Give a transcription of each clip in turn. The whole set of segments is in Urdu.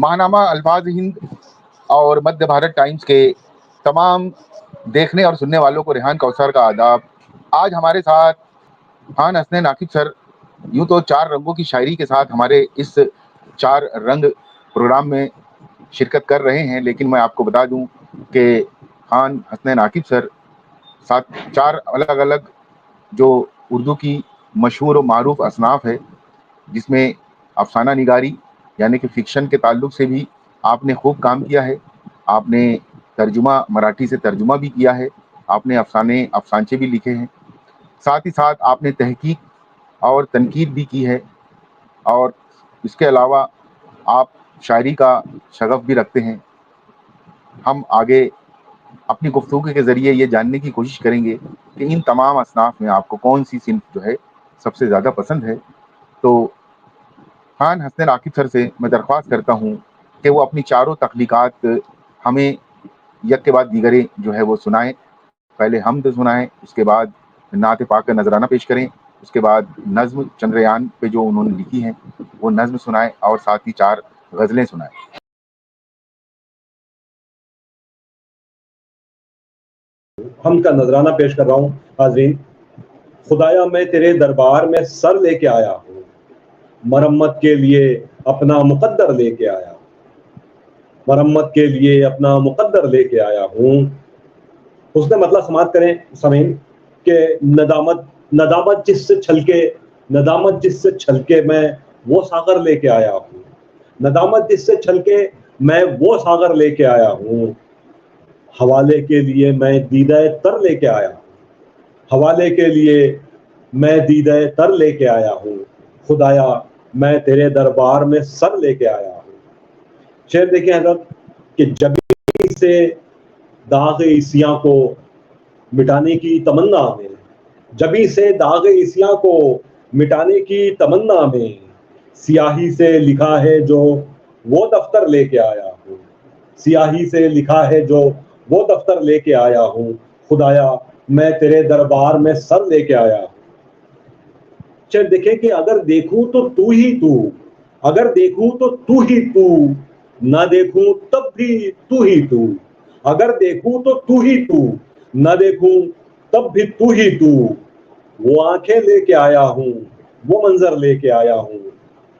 ماہنامہ الفاظ ہند اور مدھیہ بھارت ٹائمز کے تمام دیکھنے اور سننے والوں کو ریحان کوثر کا آداب۔ آج ہمارے ساتھ خان حسنین عاقب سر یوں تو 4 رنگوں کی شاعری کے ساتھ ہمارے اس 4 رنگ پروگرام میں شرکت کر رہے ہیں، لیکن میں آپ کو بتا دوں کہ خان حسنین عاقب سر 4 الگ الگ جو اردو کی مشہور و معروف اصناف ہے، جس میں افسانہ نگاری یعنی کہ فکشن کے تعلق سے بھی آپ نے خوب کام کیا ہے، آپ نے ترجمہ مراٹھی سے ترجمہ بھی کیا ہے، آپ نے افسانچے بھی لکھے ہیں، ساتھ ہی ساتھ آپ نے تحقیق اور تنقید بھی کی ہے، اور اس کے علاوہ آپ شاعری کا شغف بھی رکھتے ہیں۔ ہم آگے اپنی گفتگو کے ذریعے یہ جاننے کی کوشش کریں گے کہ ان تمام اصناف میں آپ کو کون سی صنف جو ہے سب سے زیادہ پسند ہے۔ تو خان حسنین عاقب سر سے میں درخواست کرتا ہوں کہ وہ اپنی 4 تخلیقات ہمیں یک کے بعد دیگرے جو ہے وہ سنائیں۔ پہلے حمد سنائیں، اس کے بعد نعت پاک کا نذرانہ پیش کریں، اس کے بعد نظم چندریان پہ جو انہوں نے لکھی ہیں وہ نظم سنائیں، اور ساتھ ہی 4 غزلیں سنائیں۔ حمد کا نذرانہ پیش کر رہا ہوں۔ حاضرین، خدایا میں تیرے دربار میں سر لے کے آیا ہوں، مرمت کے لیے اپنا مقدر لے کے آیا ہوں، مرمت کے لیے اپنا مقدر لے کے آیا ہوں۔ اس نے مطلب سماعت کریں سامعین کہ ندامت جس سے چھلکے میں وہ ساغر لے کے آیا ہوں، ندامت جس سے چھلکے میں وہ ساغر لے کے آیا ہوں، حوالے کے لیے میں دیدہ تر لے کے آیا ہوں، حوالے کے لیے میں دیدہ تر لے کے آیا ہوں، خدایا میں تیرے دربار میں سر لے کے آیا ہوں۔ شعر دیکھیں حضرت کہ جبیں سے داغ عیسیاں کو مٹانے کی تمنا میں، جبیں سے داغ عیسیاں کو مٹانے کی تمنا میں، سیاہی سے لکھا ہے جو وہ دفتر لے کے آیا ہوں، سیاہی سے لکھا ہے جو وہ دفتر لے کے آیا ہوں، خدایا میں تیرے دربار میں سر لے کے آیا ہوں۔ چل دیکھیں کہ اگر دیکھوں تو تو ہی تو، اگر دیکھوں تو تو ہی تو، نہ دیکھوں تب بھی تو ہی تو، اگر دیکھوں تو تو ہی تو، نہ دیکھوں تب بھی تو ہی تو، وہ آنکھیں لے کے آیا ہوں، وہ منظر لے کے آیا ہوں،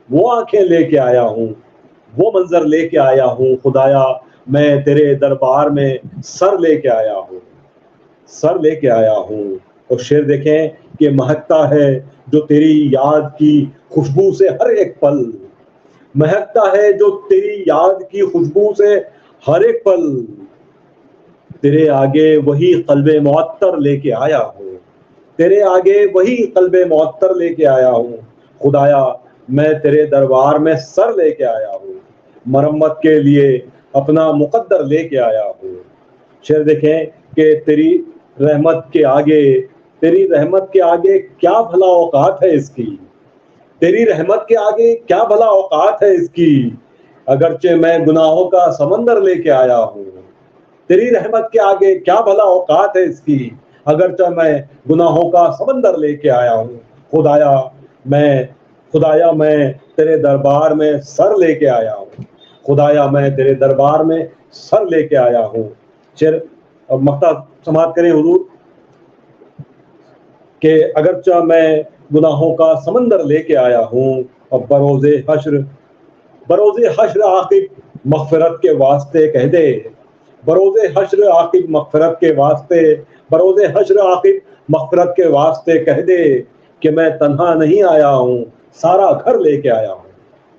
وہ آنکھیں لے کے آیا ہوں، وہ منظر لے کے آیا ہوں، خدایا میں تیرے دربار میں سر لے کے آیا ہوں، سر لے کے آیا ہوں۔ اور شعر دیکھیں کہ مہکتا ہے جو تیری یاد کی خوشبو سے ہر ایک پل، مہکتا ہے جو تیری یاد کی خوشبو سے ہر ایک پل، تیرے آگے وہی قلب معطر لے کے آیا ہوں، تیرے آگے وہی قلب معطر لے کے آیا ہوں، خدایا میں تیرے دربار میں سر لے کے آیا ہوں، مرمت کے لیے اپنا مقدر لے کے آیا ہوں۔ شعر دیکھیں کہ تیری رحمت کے آگے، تیری رحمت کے آگے کیا بھلا اوقات ہے اس کی، تیری رحمت کے آگے کیا بھلا اوقات ہے اس کی، اگرچہ میں گناہوں کا سمندر لے کے آیا ہوں، تیری رحمت کے آگے کیا بھلا اوقات ہے اس کی، اگرچہ میں گناہوں کا سمندر لے کے آیا ہوں، خدایا میں تیرے دربار میں سر لے کے آیا ہوں، خدایا میں تیرے دربار میں سر لے کے آیا ہوں۔ شعر اور مقطع سماعت کریں حضور کہ اگرچہ میں گناہوں کا سمندر لے کے آیا ہوں، اور بروز حشر عاقب مغفرت کے واسطے کہہ دے، بروز حشر عاقب مغفرت کے واسطے، بروز حشر عاقب مغفرت کے واسطے کہہ دے کہ میں تنہا نہیں آیا ہوں، سارا گھر لے کے آیا ہوں،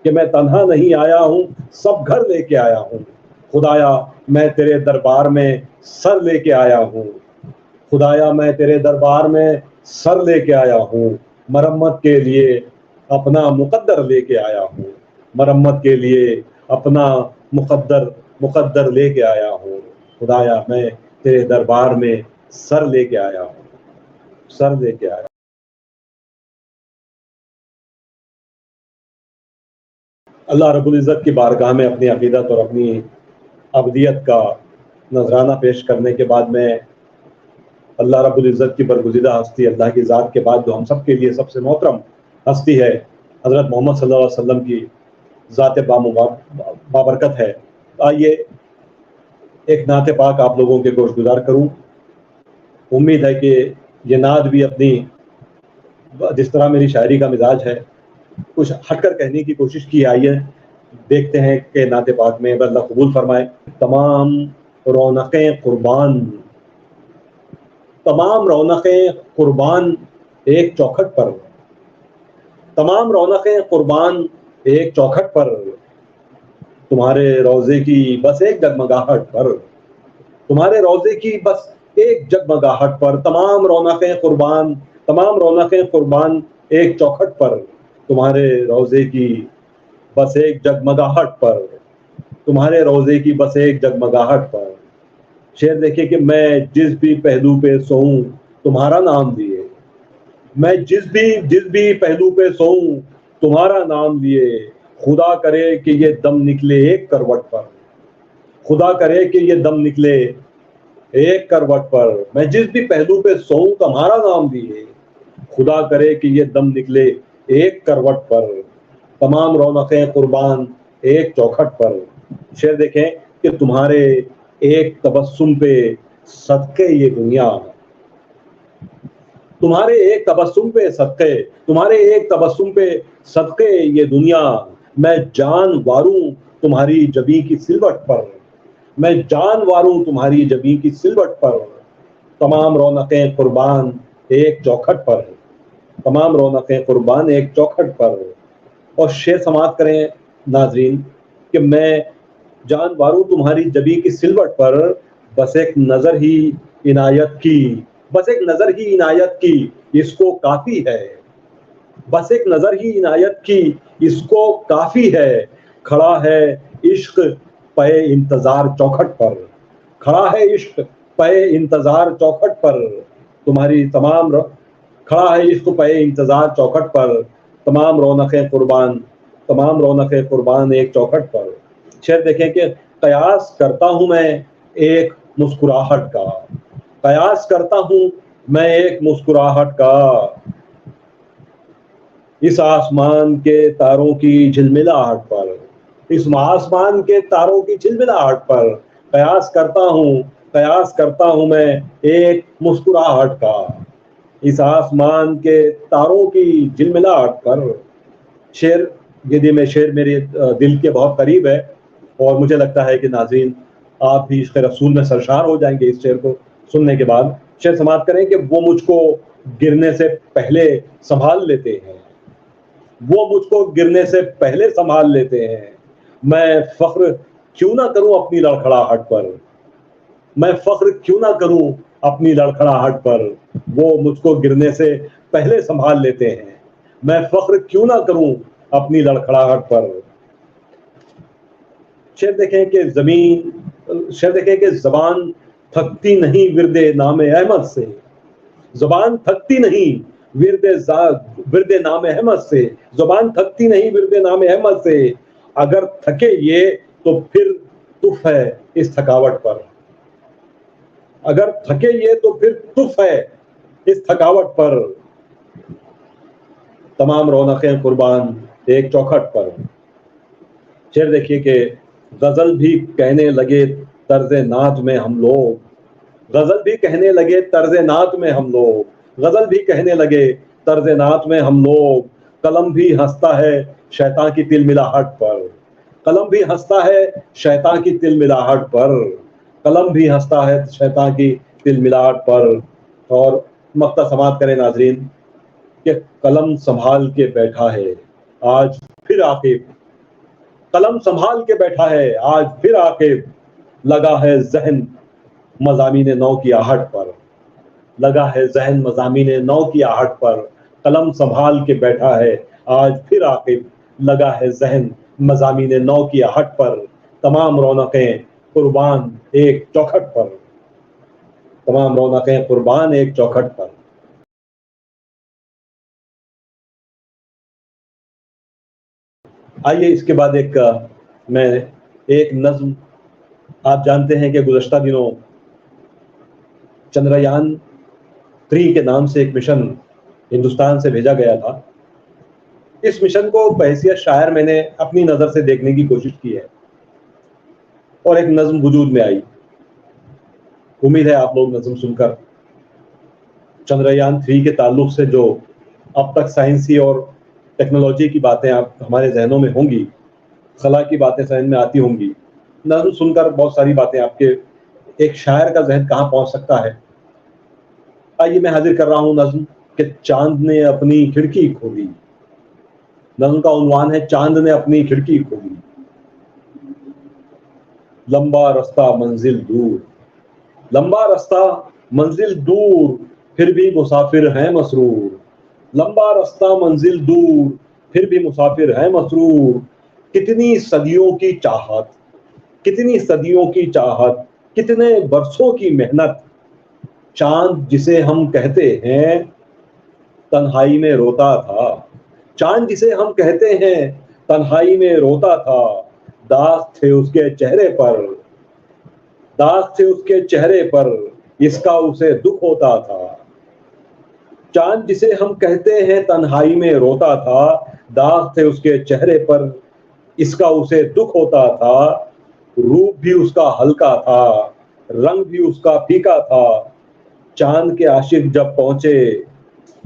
کہ میں تنہا نہیں آیا ہوں، سب گھر لے کے آیا ہوں، خدایا میں تیرے دربار میں سر لے کے آیا ہوں، خدایا میں تیرے دربار میں سر لے کے آیا ہوں، مرمت کے لیے اپنا مقدر لے کے آیا ہوں، مرمت کے لیے اپنا مقدر لے کے آیا ہوں، خدایا میں تیرے دربار میں سر لے کے آیا ہوں، سر لے کے آیا ہوں۔ اللہ رب العزت کی بارگاہ میں اپنی عقیدت اور اپنی ابدیت کا نذرانہ پیش کرنے کے بعد میں اللہ رب العزت کی برگزیدہ ہستی اللہ کی ذات کے بعد جو ہم سب کے لیے سب سے محترم ہستی ہے حضرت محمد صلی اللہ علیہ وسلم کی ذات بابرکت ہے. آئیے ایک نعت پاک آپ لوگوں کے گوش گزار کروں. امید ہے کہ یہ نعت بھی اپنی جس طرح میری شاعری کا مزاج ہے کچھ ہٹ کر کہنے کی کوشش کی. آئیے دیکھتے ہیں کہ نعت پاک میں اللہ قبول فرمائے. تمام رونقیں قربان، تمام رونقیں قربان ایک چوکھٹ پر، تمام رونقیں قربان ایک چوکھٹ پر، تمہارے روضے کی بس ایک جگمگاہٹ پر، تمہارے روضے کی بس ایک جگمگاہٹ پر. تمام رونقیں قربان، تمام رونقیں قربان ایک چوکھٹ پر، تمہارے روضے کی بس ایک جگمگاہٹ پر، تمہارے روضے کی بس ایک جگمگاہٹ پر. شعر دیکھیے کہ میں جس بھی پہلو پہ سوؤں تمہارا نام لیے، میں جس بھی پہلو پہ سوؤں تمہارا نام لیے، خدا کرے کہ یہ دم نکلے ایک کروٹ پر، خدا کرے کہ یہ دم نکلے ایک کروٹ پر. میں جس بھی پہلو پہ سوؤں تمہارا نام لیے، خدا کرے کہ یہ دم نکلے ایک کروٹ پر. تمام رونقیں قربان ایک چوکھٹ پر. شعر دیکھیں کہ تمہارے ایک تبسم پہ صدقے یہ دنیا، تمہارے ایک تبسم پہ صدقے، تمہارے ایک تبسم پہ صدقے یہ دنیا. میں جان واروں تمہاری جبیں کی سلوٹ پر، میں جان واروں تمہاری جبیں کی سلوٹ پر. تمام رونقیں قربان ایک چوکھٹ پر، تمام رونقیں قربان ایک چوکھٹ پر. اور شعر سماعت کریں ناظرین کہ میں جان واروں تمہاری جبیں کی سلوٹ پر، بس ایک نظر ہی عنایت کی، بس ایک نظر ہی عنایت کی اس کو کافی ہے، بس ایک نظر ہی عنایت کی اس کو کافی ہے. کھڑا ہے عشق پے انتظار چوکھٹ پر، کھڑا ہے عشق پے انتظار چوکھٹ پر. تمہاری تمام کھڑا ہے عشق پے انتظار چوکھٹ پر. تمام رونقیں قربان، تمام رونقیں قربان ایک چوکھٹ پر. شعر دیکھیں کہ قیاس کرتا ہوں میں ایک مسکراہٹ کا، قیاس کرتا ہوں میں ایک مسکراہٹ کا، اس آسمان کے تاروں کی جھلملاہٹ پر، اس آسمان کے تاروں کی جھلملاہٹ پر. قیاس کرتا ہوں، قیاس کرتا ہوں میں ایک مسکراہٹ کا، اس آسمان کے تاروں کی جھلملاہٹ پر. شعر میں شعر میرے دل کے بہت قریب ہے اور مجھے لگتا ہے کہ ناظرین آپ بھی عشق رسول میں سرشار ہو جائیں گے اس شعر کو سننے کے بعد. شعر سماعت کریں کہ وہ مجھ کو گرنے سے پہلے سنبھال لیتے ہیں، وہ مجھ کو گرنے سے پہلے سنبھال لیتے ہیں. میں فخر کیوں نہ کروں اپنی لڑکھڑاہٹ پر، میں فخر کیوں نہ کروں اپنی لڑکھڑاہٹ پر، وہ مجھ کو گرنے سے پہلے سنبھال لیتے ہیں. میں فخر کیوں نہ کروں اپنی لڑکھڑاہٹ پر. شعر دیکھیں کہ شعر دیکھیں کہ زبان تھکتی نہیں ورد نام احمد سے، زبان تھکتی نہیں ورد نام احمد سے، زبان تھکتی نہیں ورد نام احمد سے. اگر تھکے یہ تو پھر تف ہے اس تھکاوٹ پر، اگر تھکے یہ تو پھر تف ہے اس تھکاوٹ پر. تمام رونقیں قربان ایک چوکھٹ پر. شعر دیکھیے کہ غزل بھی کہنے لگے طرز نعت میں ہم لوگ، غزل بھی کہنے لگے طرز نعت میں ہم لوگ، غزل بھی کہنے لگے طرز نعت میں ہم لوگ. قلم بھی ہنستا ہے شیطان کی تل ملاہٹ پر، قلم بھی ہنستا ہے شیطان کی تل ملاہٹ پر، قلم بھی ہنستا ہے شیطان کی تل ملاہٹ پر. اور مقطع سماعت کریں ناظرین کہ قلم سنبھال کے بیٹھا ہے آج پھر عاقب، قلم سنبھال کے بیٹھا ہے آج پھر عاقب. لگا ہے ذہن مضامین نو کی آہٹ پر، لگا ہے ذہن مضامین نو کی آہٹ پر. قلم سنبھال کے بیٹھا ہے آج پھر عاقب، لگا ہے ذہن مضامین نو کی آہٹ پر. تمام رونقیں قربان ایک چوکھٹ پر، تمام رونقیں قربان ایک چوکھٹ پر. آئیے اس کے بعد میں ایک نظم، آپ جانتے ہیں کہ گزشتہ دنوں چندریان 3 کے نام سے ایک مشن ہندوستان سے بھیجا گیا تھا اس مشن کو بحیثیت شاعر میں نے اپنی نظر سے دیکھنے کی کوشش کی ہے اور ایک نظم وجود میں آئی. امید ہے آپ لوگ نظم سن کر چندریان 3 کے تعلق سے جو اب تک سائنسی اور ٹیکنالوجی کی باتیں آپ ہمارے ذہنوں میں ہوں گی, خلا کی باتیں ذہن میں آتی ہوں گی, نظم سن کر بہت ساری باتیں آپ کے ایک شاعر کا ذہن کہاں پہنچ سکتا ہے. آئیے میں حاضر کر رہا ہوں نظم کہ چاند نے اپنی کھڑکی کھولی. نظم کا عنوان ہے چاند نے اپنی کھڑکی کھولی. لمبا رستہ منزل دور, لمبا رستہ منزل دور, پھر بھی مسافر ہیں مسرور. لمبا رستہ منزل دور, پھر بھی مسافر ہیں مسرور. کتنی صدیوں کی چاہت, کتنی صدیوں کی چاہت, کتنے برسوں کی محنت. چاند جسے ہم کہتے ہیں تنہائی میں روتا تھا. چاند جسے ہم کہتے ہیں تنہائی میں روتا تھا. داغ تھے اس کے چہرے پر, داغ تھے اس کے چہرے پر, اس کا اسے دکھ ہوتا تھا. چاند جسے ہم کہتے ہیں تنہائی میں روتا تھا. داغ تھے اس کے چہرے پر, اس کا اسے دکھ ہوتا تھا. روپ بھی اس کا ہلکا تھا, رنگ بھی اس کا پھیکا تھا. چاند کے عاشق جب پہنچے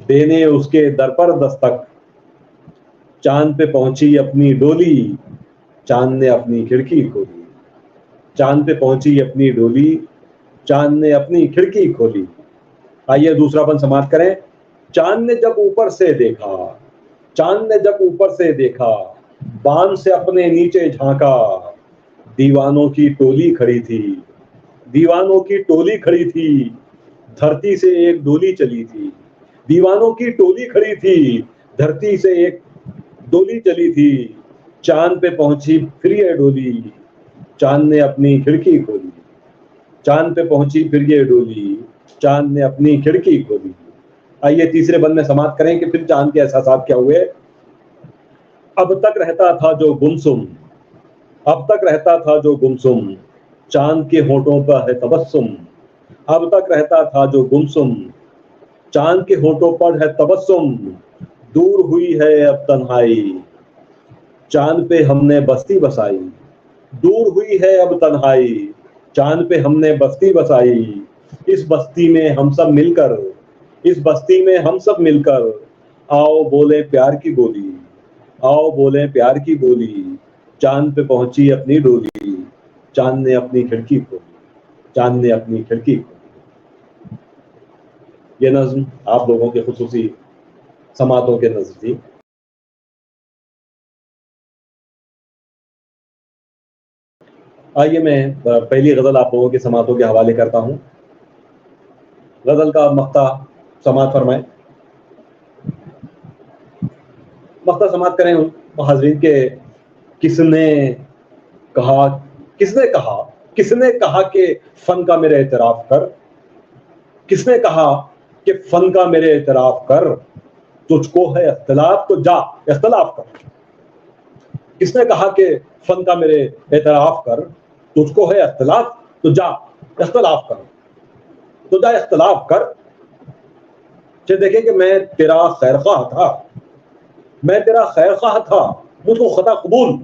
دینے اس کے در پر دستک. چاند پہ پہنچی اپنی ڈولی, چاند نے اپنی کھڑکی کھولی. چاند پہ پہنچی اپنی ڈولی, چاند نے اپنی کھڑکی کھولی. آئیے دوسرا بند سماعت کریں. چاند نے جب اوپر سے دیکھا, چاند نے جب اوپر سے دیکھا, باندھ سے اپنے نیچے جھانکا. دیوانوں کی ٹولی کھڑی تھی, دیوانوں کی ٹولی کھڑی تھی, دھرتی سے ایک ڈولی چلی تھی. دیوانوں کی ٹولی کھڑی تھی, دھرتی سے ایک ڈولی چلی تھی. چاند پہ پہنچی پھر یہ ڈولی, چاند نے اپنی کھڑکی کھولی. چاند پہ پہنچی پھر یہ ڈولی, چاند نے اپنی کھڑکی کھولی. آئیے تیسرے بند میں سماعت کریں کہ پھر چاند کے احساسات کیا ہوئے. اب تک رہتا تھا جو گمسم, اب تک رہتا تھا جو گمسم, چاند کے ہونٹوں پر ہے تبسم. اب تک رہتا تھا جو گمسم, چاند کے ہونٹوں پر ہے تبسم. دور ہوئی ہے اب تنہائی, چاند پہ ہم نے بستی بسائی. دور ہوئی ہے اب تنہائی, چاند پہ ہم نے بستی بسائی. اس بستی میں ہم سب مل کر, اس بستی میں ہم سب مل کر, آؤ بولے پیار کی بولی, آؤ بولے پیار کی بولی. چاند پہ پہنچی اپنی ڈولی, چاند نے اپنی کھڑکی کھولی, چاند نے اپنی کھڑکی کھولی. یہ نظم آپ لوگوں کے خصوصی سماعتوں کے نظم تھی. آئیے میں پہلی غزل آپ لوگوں کے سماعتوں کے حوالے کرتا ہوں. غزل کا مقطع سماعت فرمائیں. مقطع سماعت کریں حاضرین کے. کس نے کہا, کس نے کہا, کس نے کہا کہ فن کا میرے اعتراف کر. کس نے کہا کہ فن کا میرے اعتراف کر, تجھ کو ہے اختلاف تو جا اختلاف کر. کس نے کہا کہ فن کا میرے اعتراف کر, تجھ کو ہے اختلاف تو جا اختلاف کر, تو جا اختلاف کر. دیکھیں کہ میں تیرا خیر خواہ تھا, میں تیرا خیر خواہ تھا, مجھ کو خطا قبول.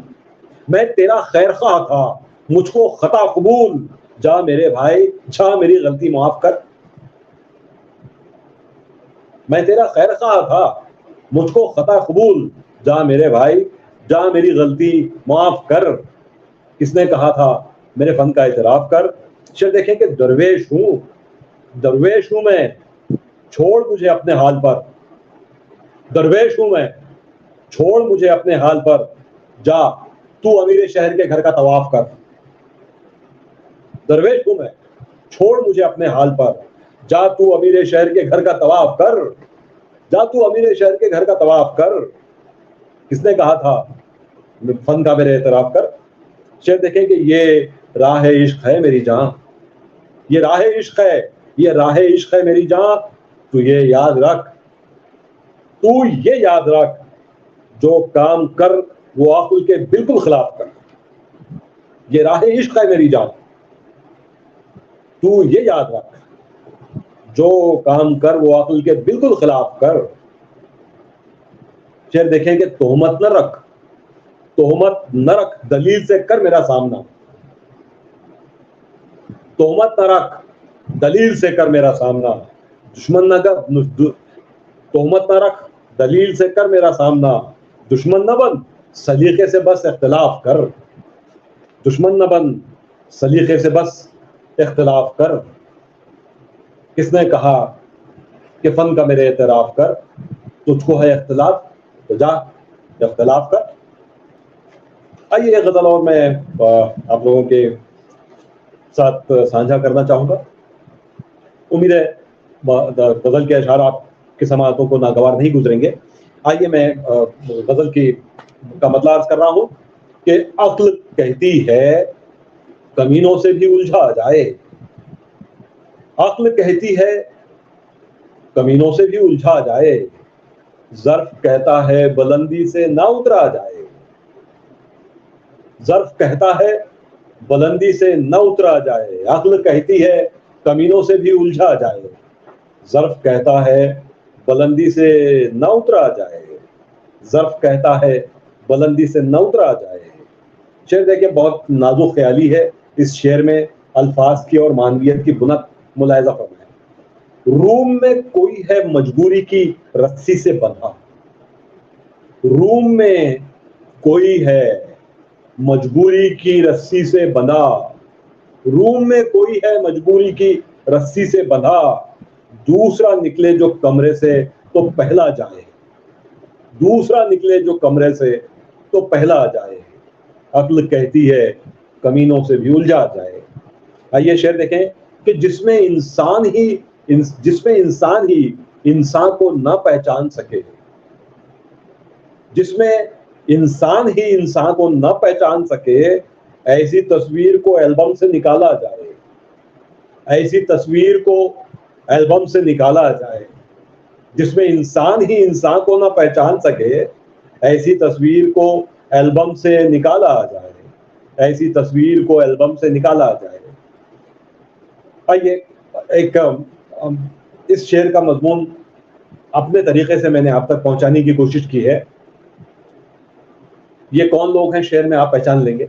میں تیرا خیر خواہ تھا, مجھ کو خطا قبول. جا میرے بھائی, جا میری غلطی معاف کر. میں تیرا خیر خواہ تھا, مجھ کو خطا قبول. جا میرے بھائی, جا میری غلطی معاف کر. کس نے کہا تھا میرے فن کا اعتراف کر. دیکھیں کہ درویش ہوں, درویش ہوں میں, چھوڑ مجھے اپنے حال پر. درویش ہوں میں, چھوڑ مجھے اپنے حال پر. جا تو امیر شہر کے گھر کا طواف کر. درویش ہوں میں, چھوڑ مجھے اپنے حال پر. جا تو امیر شہر کے گھر کا طواف کر. جا تو امیر شہر کے گھر کا طواف کر. کس نے کہا تھا فن کا میرے اعتراف کر. شاید دیکھیں کہ یہ راہ عشق ہے میری جان, یہ راہ عشق ہے, یہ راہ عشق ہے میری جان. تو یہ یاد رکھ, تو یہ یاد رکھ, جو کام کر وہ عقل کے بالکل خلاف کر. یہ راہ عشق ہے میری جان, تو یہ یاد رکھ, جو کام کر وہ عقل کے بالکل خلاف کر. شعر دیکھیں کہ تہمت نہ رکھ، تہمت نہ رکھ، دلیل سے کر میرا سامنا، تہمت نہ رکھ، دلیل سے کر میرا سامنا، دشمن نہ کر، تہمت نہ رکھ، دلیل سے کر میرا سامنا، دشمن نہ بن، سلیقے سے بس اختلاف کر، دشمن نہ بن، سلیقے سے بس اختلاف کر۔ کس نے کہا کہ فن کا میرے اعتراف کر، تجھ کو ہے اختلاف تو جا اختلاف کر۔ آئیے ایک غزل اور میں آپ لوگوں کے ساتھ سانجھا کرنا چاہوں گا۔ امید ہے غزل کے اشعار آپ کی سماعتوں کو ناگوار نہیں گزریں گے۔ آئیے میں غزل کا مطلب عرض کر رہا ہوں کہ عقل کہتی ہے کمینوں سے بھی الجھا جائے، عقل کہتی ہے کمینوں سے بھی الجھا جائے، ظرف کہتا ہے بلندی سے نہ اترا جائے، ظرف کہتا ہے بلندی سے نہ اترا جائے، عقل کہتی ہے کمینوں سے بھی الجھا جائے، ظرف کہتا ہے بلندی سے نہ اترا جائے، ظرف کہتا ہے بلندی سے نہ اترا جائے۔ شعر دیکھیں بہت نازک خیالی ہے، اس شعر میں الفاظ کی اور معنویت کی بنت ملاحظہ فرمائیں۔ روم میں کوئی ہے مجبوری کی رسی سے بندھا، روم میں کوئی ہے مجبوری کی رسی سے بندھا، روم میں کوئی ہے مجبوری کی رسی سے بندھا، دوسرا نکلے جو کمرے سے تو پہلا جائے، دوسرا نکلے جو کمرے سے تو پہلا جائے، عقل کہتی ہے کمینوں سے بھی الجھا جائے۔ آئیے شعر دیکھیں کہ جس میں انسان ہی انسان کو نہ پہچان سکے، جس میں انسان ہی انسان کو نہ پہچان سکے، ایسی تصویر کو البم سے نکالا جائے، ایسی تصویر کو البم سے نکالا جائے، جس میں انسان ہی انسان کو نہ پہچان سکے، ایسی تصویر کو البم سے نکالا جائے، ایسی تصویر کو البم سے نکالا جائے۔ آئیے ایک اس شعر کا مضمون اپنے طریقے سے میں نے آپ تک پہنچانے کی کوشش کی ہے۔ یہ کون لوگ ہیں شعر میں آپ پہچان لیں گے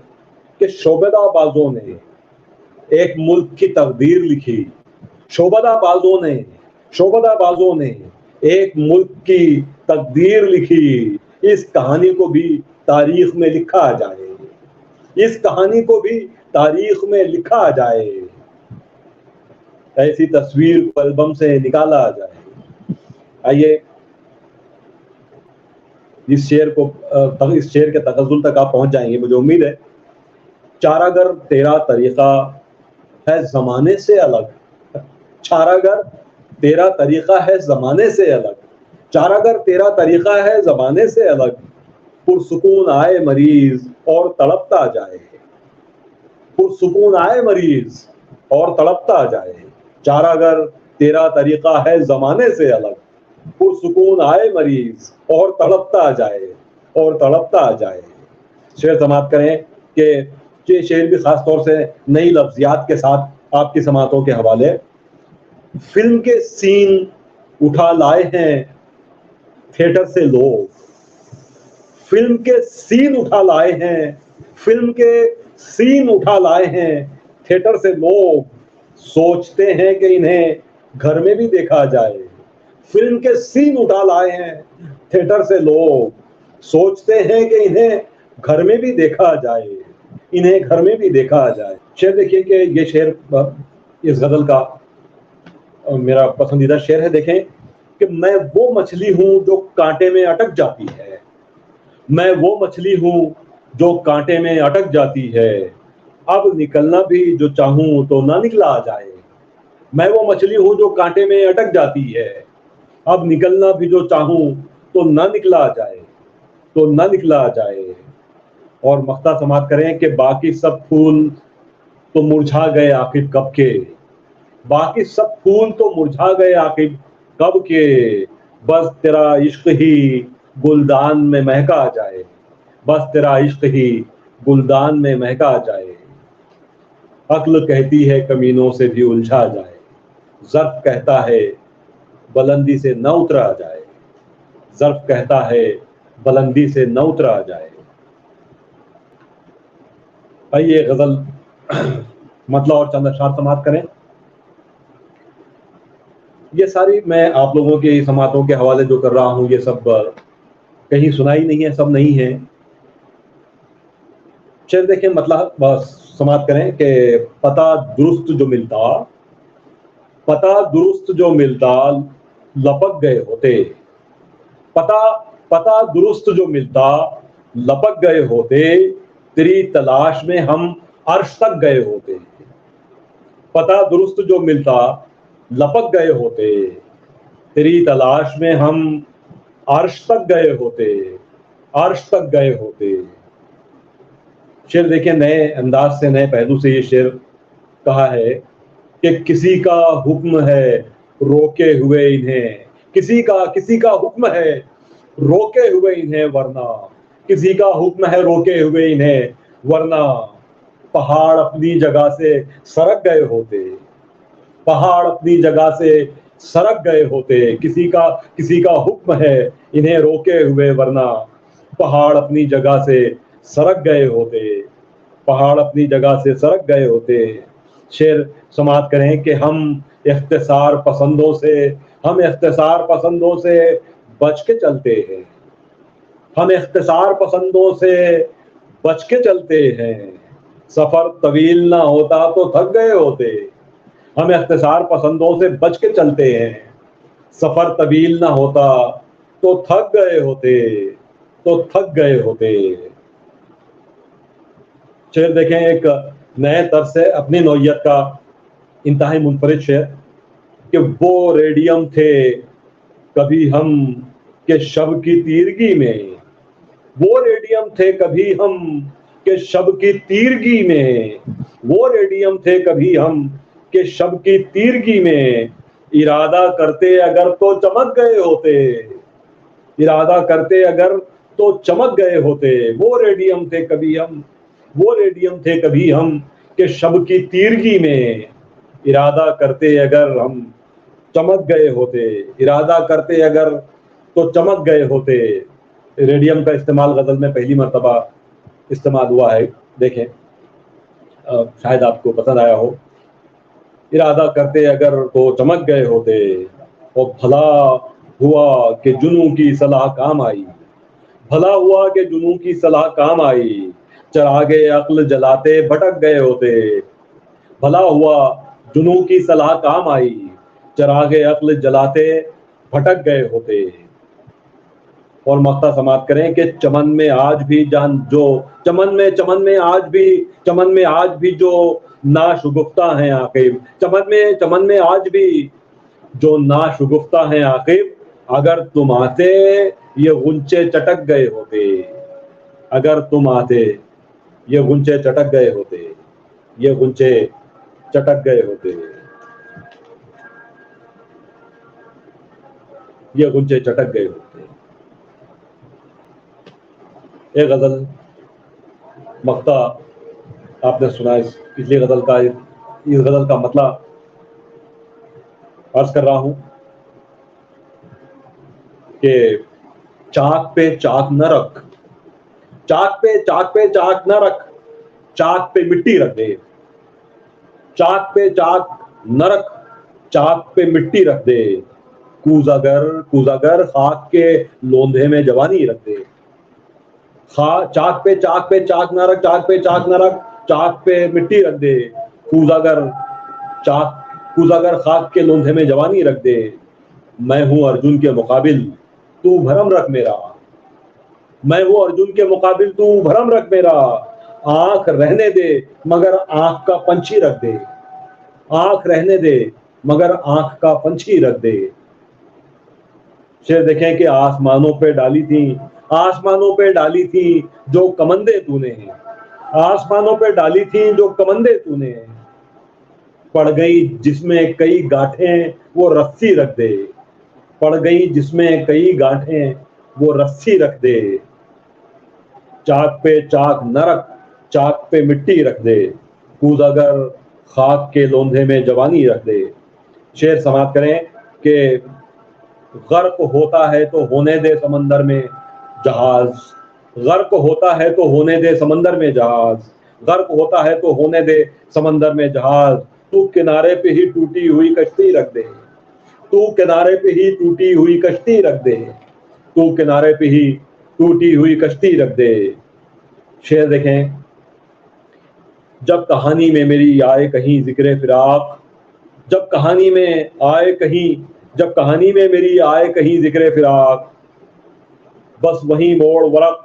کہ شعبدہ بازوں نے ایک ملک کی تقدیر لکھی، شعبدہ بازوں نے ایک ملک کی تقدیر لکھی، اس کہانی کو بھی تاریخ میں لکھا جائے، اس کہانی کو بھی تاریخ میں لکھا جائے، ایسی تصویر کو البم سے نکالا جائے۔ آئیے اس شعر کے تغزل تک آپ پہنچ جائیں گے مجھے امید ہے۔ چارہ گر تیرا طریقہ ہے زمانے سے الگ، چارہ گر تیرا طریقہ ہے زمانے سے الگ، چارہ گر تیرا طریقہ ہے زمانے سے الگ، پرسکون آئے مریض اور تڑپتا جائے، پرسکون آئے مریض اور تڑپتا جائے، چارہ گر تیرا طریقہ ہے زمانے سے الگ، پرسکون آئے مریض اور تڑپتا جائے، اور تڑپتا جائے۔ شعر سماعت کریں کہ یہ شعر بھی خاص طور سے نئی لفظیات کے ساتھ آپ کی سماعتوں کے حوالے۔ فلم کے سین اٹھا لائے ہیں تھیٹر سے لوگ، فلم کے سین اٹھا لائے ہیں، فلم کے سین اٹھا لائے ہیں تھیٹر سے لوگ، سوچتے ہیں کہ انہیں گھر میں بھی دیکھا جائے، فلم کے سین اٹھا لائے ہیں تھیٹر سے لوگ، سوچتے ہیں کہ انہیں گھر میں بھی دیکھا جائے، انہیں گھر میں بھی دیکھا جائے۔ شعر دیکھیے کہ یہ شعر اس غزل کا میرا پسندیدہ شعر ہے۔ دیکھیں کہ میں وہ مچھلی ہوں جو کانٹے میں اٹک جاتی ہے، میں وہ مچھلی ہوں جو کانٹے میں اٹک جاتی ہے، اب نکلنا بھی جو چاہوں تو نہ نکلا جائے، میں وہ مچھلی ہوں جو کانٹے میں اٹک جاتی ہے، اب نکلنا بھی جو چاہوں تو نہ نکلا جائے، تو نہ نکلا جائے۔ اور مقطع سماعت کریں کہ باقی سب پھول تو مرجھا گئے آخر کب کے، باقی سب پھول تو مرجھا گئے آخر کب کے، بس تیرا عشق ہی گلدان میں مہکا جائے، بس تیرا عشق ہی گلدان میں مہکا جائے، عقل کہتی ہے کمینوں سے بھی الجھا جائے، ظرف کہتا ہے بلندی سے نہ اترا جائے، ظرف کہتا ہے بلندی سے نہ اترا جائے. یہ غزل مطلب اور چند اشعار سماعت کریں. یہ ساری میں آپ لوگوں کی سماعتوں کے حوالے جو کر رہا ہوں یہ سب کہیں سنائی نہیں ہے, سب نہیں ہے. شعر دیکھیں مطلب سماعت کریں کہ پتہ درست جو ملتا, پتہ درست جو ملتا لپک گئے ہوتے, پتہ درست جو ملتا لپک گئے ہوتے, تیری تلاش میں ہم عرش تک گئے ہوتے. پتہ درست جو ملتا لپک گئے ہوتے, تیری تلاش میں ہم عرش تک گئے ہوتے, عرش تک گئے ہوتے. شعر دیکھیں نئے انداز سے, نئے پہلو سے یہ شعر کہا ہے کہ کسی کا حکم ہے روکے ہوئے انہیں, کسی کا حکم ہے روکے ہوئے انہیں, ورنہ کسی کا حکم ہے روکے ہوئے انہیں, ورنہ پہاڑ اپنی جگہ سے سرک گئے ہوتے, پہاڑ اپنی جگہ سے سرک گئے ہوتے. کسی کا حکم ہے انہیں روکے ہوئے, ورنہ پہاڑ اپنی جگہ سے سرک گئے ہوتے, پہاڑ اپنی جگہ سے سرک گئے ہوتے. شعر سماعت کریں کہ ہم اختصار پسندوں سے بچ کے چلتے ہیں, ہم اختصار پسندوں سے بچ کے چلتے ہیں, سفر طویل نہ ہوتا تو تھک گئے ہوتے. ہم اختصار پسندوں سے بچ کے چلتے ہیں, سفر طویل نہ ہوتا تو تھک گئے ہوتے, تو تھک گئے ہوتے. شعر دیکھیں ایک نئے طرز سے اپنی نوعیت کا انتہائی منفرد شعر کہ وہ ریڈیم تھے کبھی ہم کہ شب کی تیرگی میں, وہ ریڈیم تھے کبھی ہم کہ شب کی تیرگی میں, وہ ریڈیم تھے کبھی ہم کہ شب کی تیرگی میں, ارادہ کرتے اگر تو چمک گئے ہوتے, ارادہ کرتے اگر تو چمک گئے ہوتے. وہ ریڈیم تھے کبھی ہم, وہ ریڈیم تھے کبھی ہم کہ شب کی تیرگی میں, ارادہ کرتے اگر ہم چمک گئے ہوتے, ارادہ کرتے اگر تو چمک گئے ہوتے. ریڈیم کا استعمال غزل میں پہلی مرتبہ استعمال ہوا ہے. دیکھیں شاید آپ کو پسند آیا ہو. ارادہ کرتے اگر تو چمک گئے ہوتے, اور بھلا ہوا کہ جنوں کی صلاح کام آئی, بھلا ہوا کہ جنوں کی صلاح کام آئی, چراغے عقل جلاتے بھٹک گئے ہوتے, بھلا ہوا جنوں کی صلاح کام آئی, چراغے عقل جلاتے بھٹک گئے ہوتے. اور مقطع سماعت کریں کہ چمن میں آج بھی جان جو چمن میں آج بھی جو ناشگفتہ ہیں عاقب, چمن میں آج بھی جو ناشگفتہ ہیں عاقب, اگر تم آتے یہ غنچے چٹک گئے ہوتے, اگر تم آتے یہ غنچے چٹک گئے ہوتے, یہ غنچے چٹک گئے ہوتے, یہ غنچے چٹک گئے ہوتے. ایک غزل مقطع آپ نے سنا, اس پچھلی غزل کا, اس غزل کا مطلب عرض کر رہا ہوں کہ چاک پہ چاک نہ رکھ, چاک پہ چاک نہ رکھ, چاک پہ مٹی رکھ دے, چاک پہ چاک نہ رکھ, چاک پہ مٹی رکھ دے, کوزاگر خاک کے لوندھے میں جوانی رکھ دے. چاک پہ چاک نہ رکھ, چاک پہ چاک نہ رکھ, چاک پہ مٹی رکھ دے, کوزاگر خاک کے لوندھے میں جوانی رکھ دے. میں ہوں ارجن کے مقابل تو بھرم رکھ میرا, میں ہوں ارجن کے مقابل تو بھرم رکھ میرا, آنکھ رہنے دے مگر آنکھ کا پنچھی رکھ دے, آنکھ رہنے دے مگر آنکھ کا پنچھی رکھ دے. شعر دیکھیں کہ آسمانوں پہ ڈالی تھی جو کمندیں تو نے, آسمانوں پہ ڈالی تھی جو کمندیں تو نے, پڑ گئی جس میں کئی گاٹھیں وہ رسی رکھ دے, پڑ گئی جس میں کئی گاٹھیں وہ رسی رکھ دے. چاک پہ چاک نہ رکھ, چاک پہ مٹی رکھ دے, کوزاگر خاک کے لوندھے میں جوانی رکھ دے. شعر سماعت کریں کہ غرق ہوتا ہے تو ہونے دے سمندر میں, جہاز، غرق ہوتا ہے تو ہونے دے سمندر میں جہاز، غرق ہوتا ہے تو ہونے دے سمندر میں جہاز، تو کنارے پہ ہی ٹوٹی ہوئی کشتی رکھ دے، تو کنارے پہ ہی ٹوٹی ہوئی کشتی رکھ دے، تو کنارے پہ ہی ٹوٹی ہوئی کشتی رکھ دے۔ شعر دیکھیں، جب کہانی میں میری آئے کہیں ذکر فراق، جب کہانی میں آئے کہیں، جب کہانی میں میری آئے کہیں ذکر فراق، بس وہیں موڑ ورق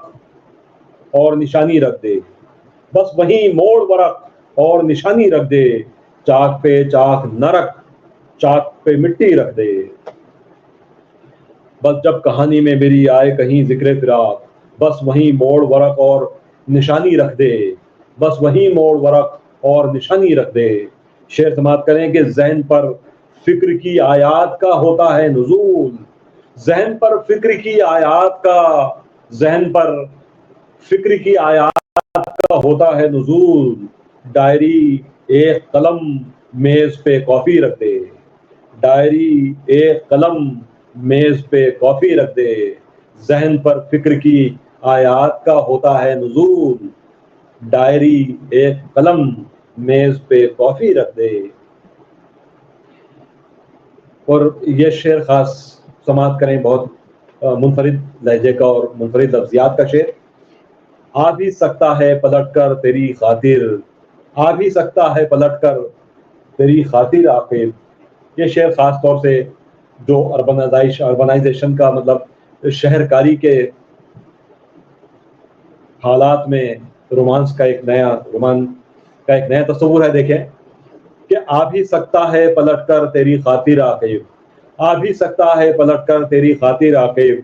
اور نشانی رکھ دے، بس وہیں موڑ ورق اور نشانی رکھ دے، چاک پہ چاک نہ رکھ، چاک پہ مٹی رکھ دے۔ بس جب کہانی میں میری آئے کہیں ذکر فراق، بس وہیں موڑ ورق اور نشانی رکھ دے، بس وہیں موڑ ورق اور نشانی رکھ دے۔ شعر سماعت کریں کہ ذہن پر فکر کی آیات کا ہوتا ہے نزول، ذہن پر فکر کی آیات کا، ذہن پر فکر کی آیات کا ہوتا ہے نزول، ڈائری ایک قلم میز پہ کافی رکھ دے، ڈائری ایک قلم میز پہ کافی رکھ دے، ذہن پر فکر کی آیات کا ہوتا ہے نزول، ڈائری ایک قلم میز پہ کافی رکھ دے۔ اور یہ شعر خاص سماعت کریں، بہت منفرد لہجے کا اور منفرد لفظیات کا شعر۔ آ بھی سکتا ہے پلٹ کر تیری خاطر، آ بھی سکتا ہے پلٹ کر تیری خاطر آخر۔ یہ شعر خاص طور سے جو اربنائزیشن کا مطلب شہر کاری کے حالات میں رومانس کا ایک نیا تصور ہے۔ دیکھیں کہ آ بھی سکتا ہے پلٹ کر تیری خاطر آخر، آ بھی سکتا ہے پلٹ کر تیری خاطر آخر،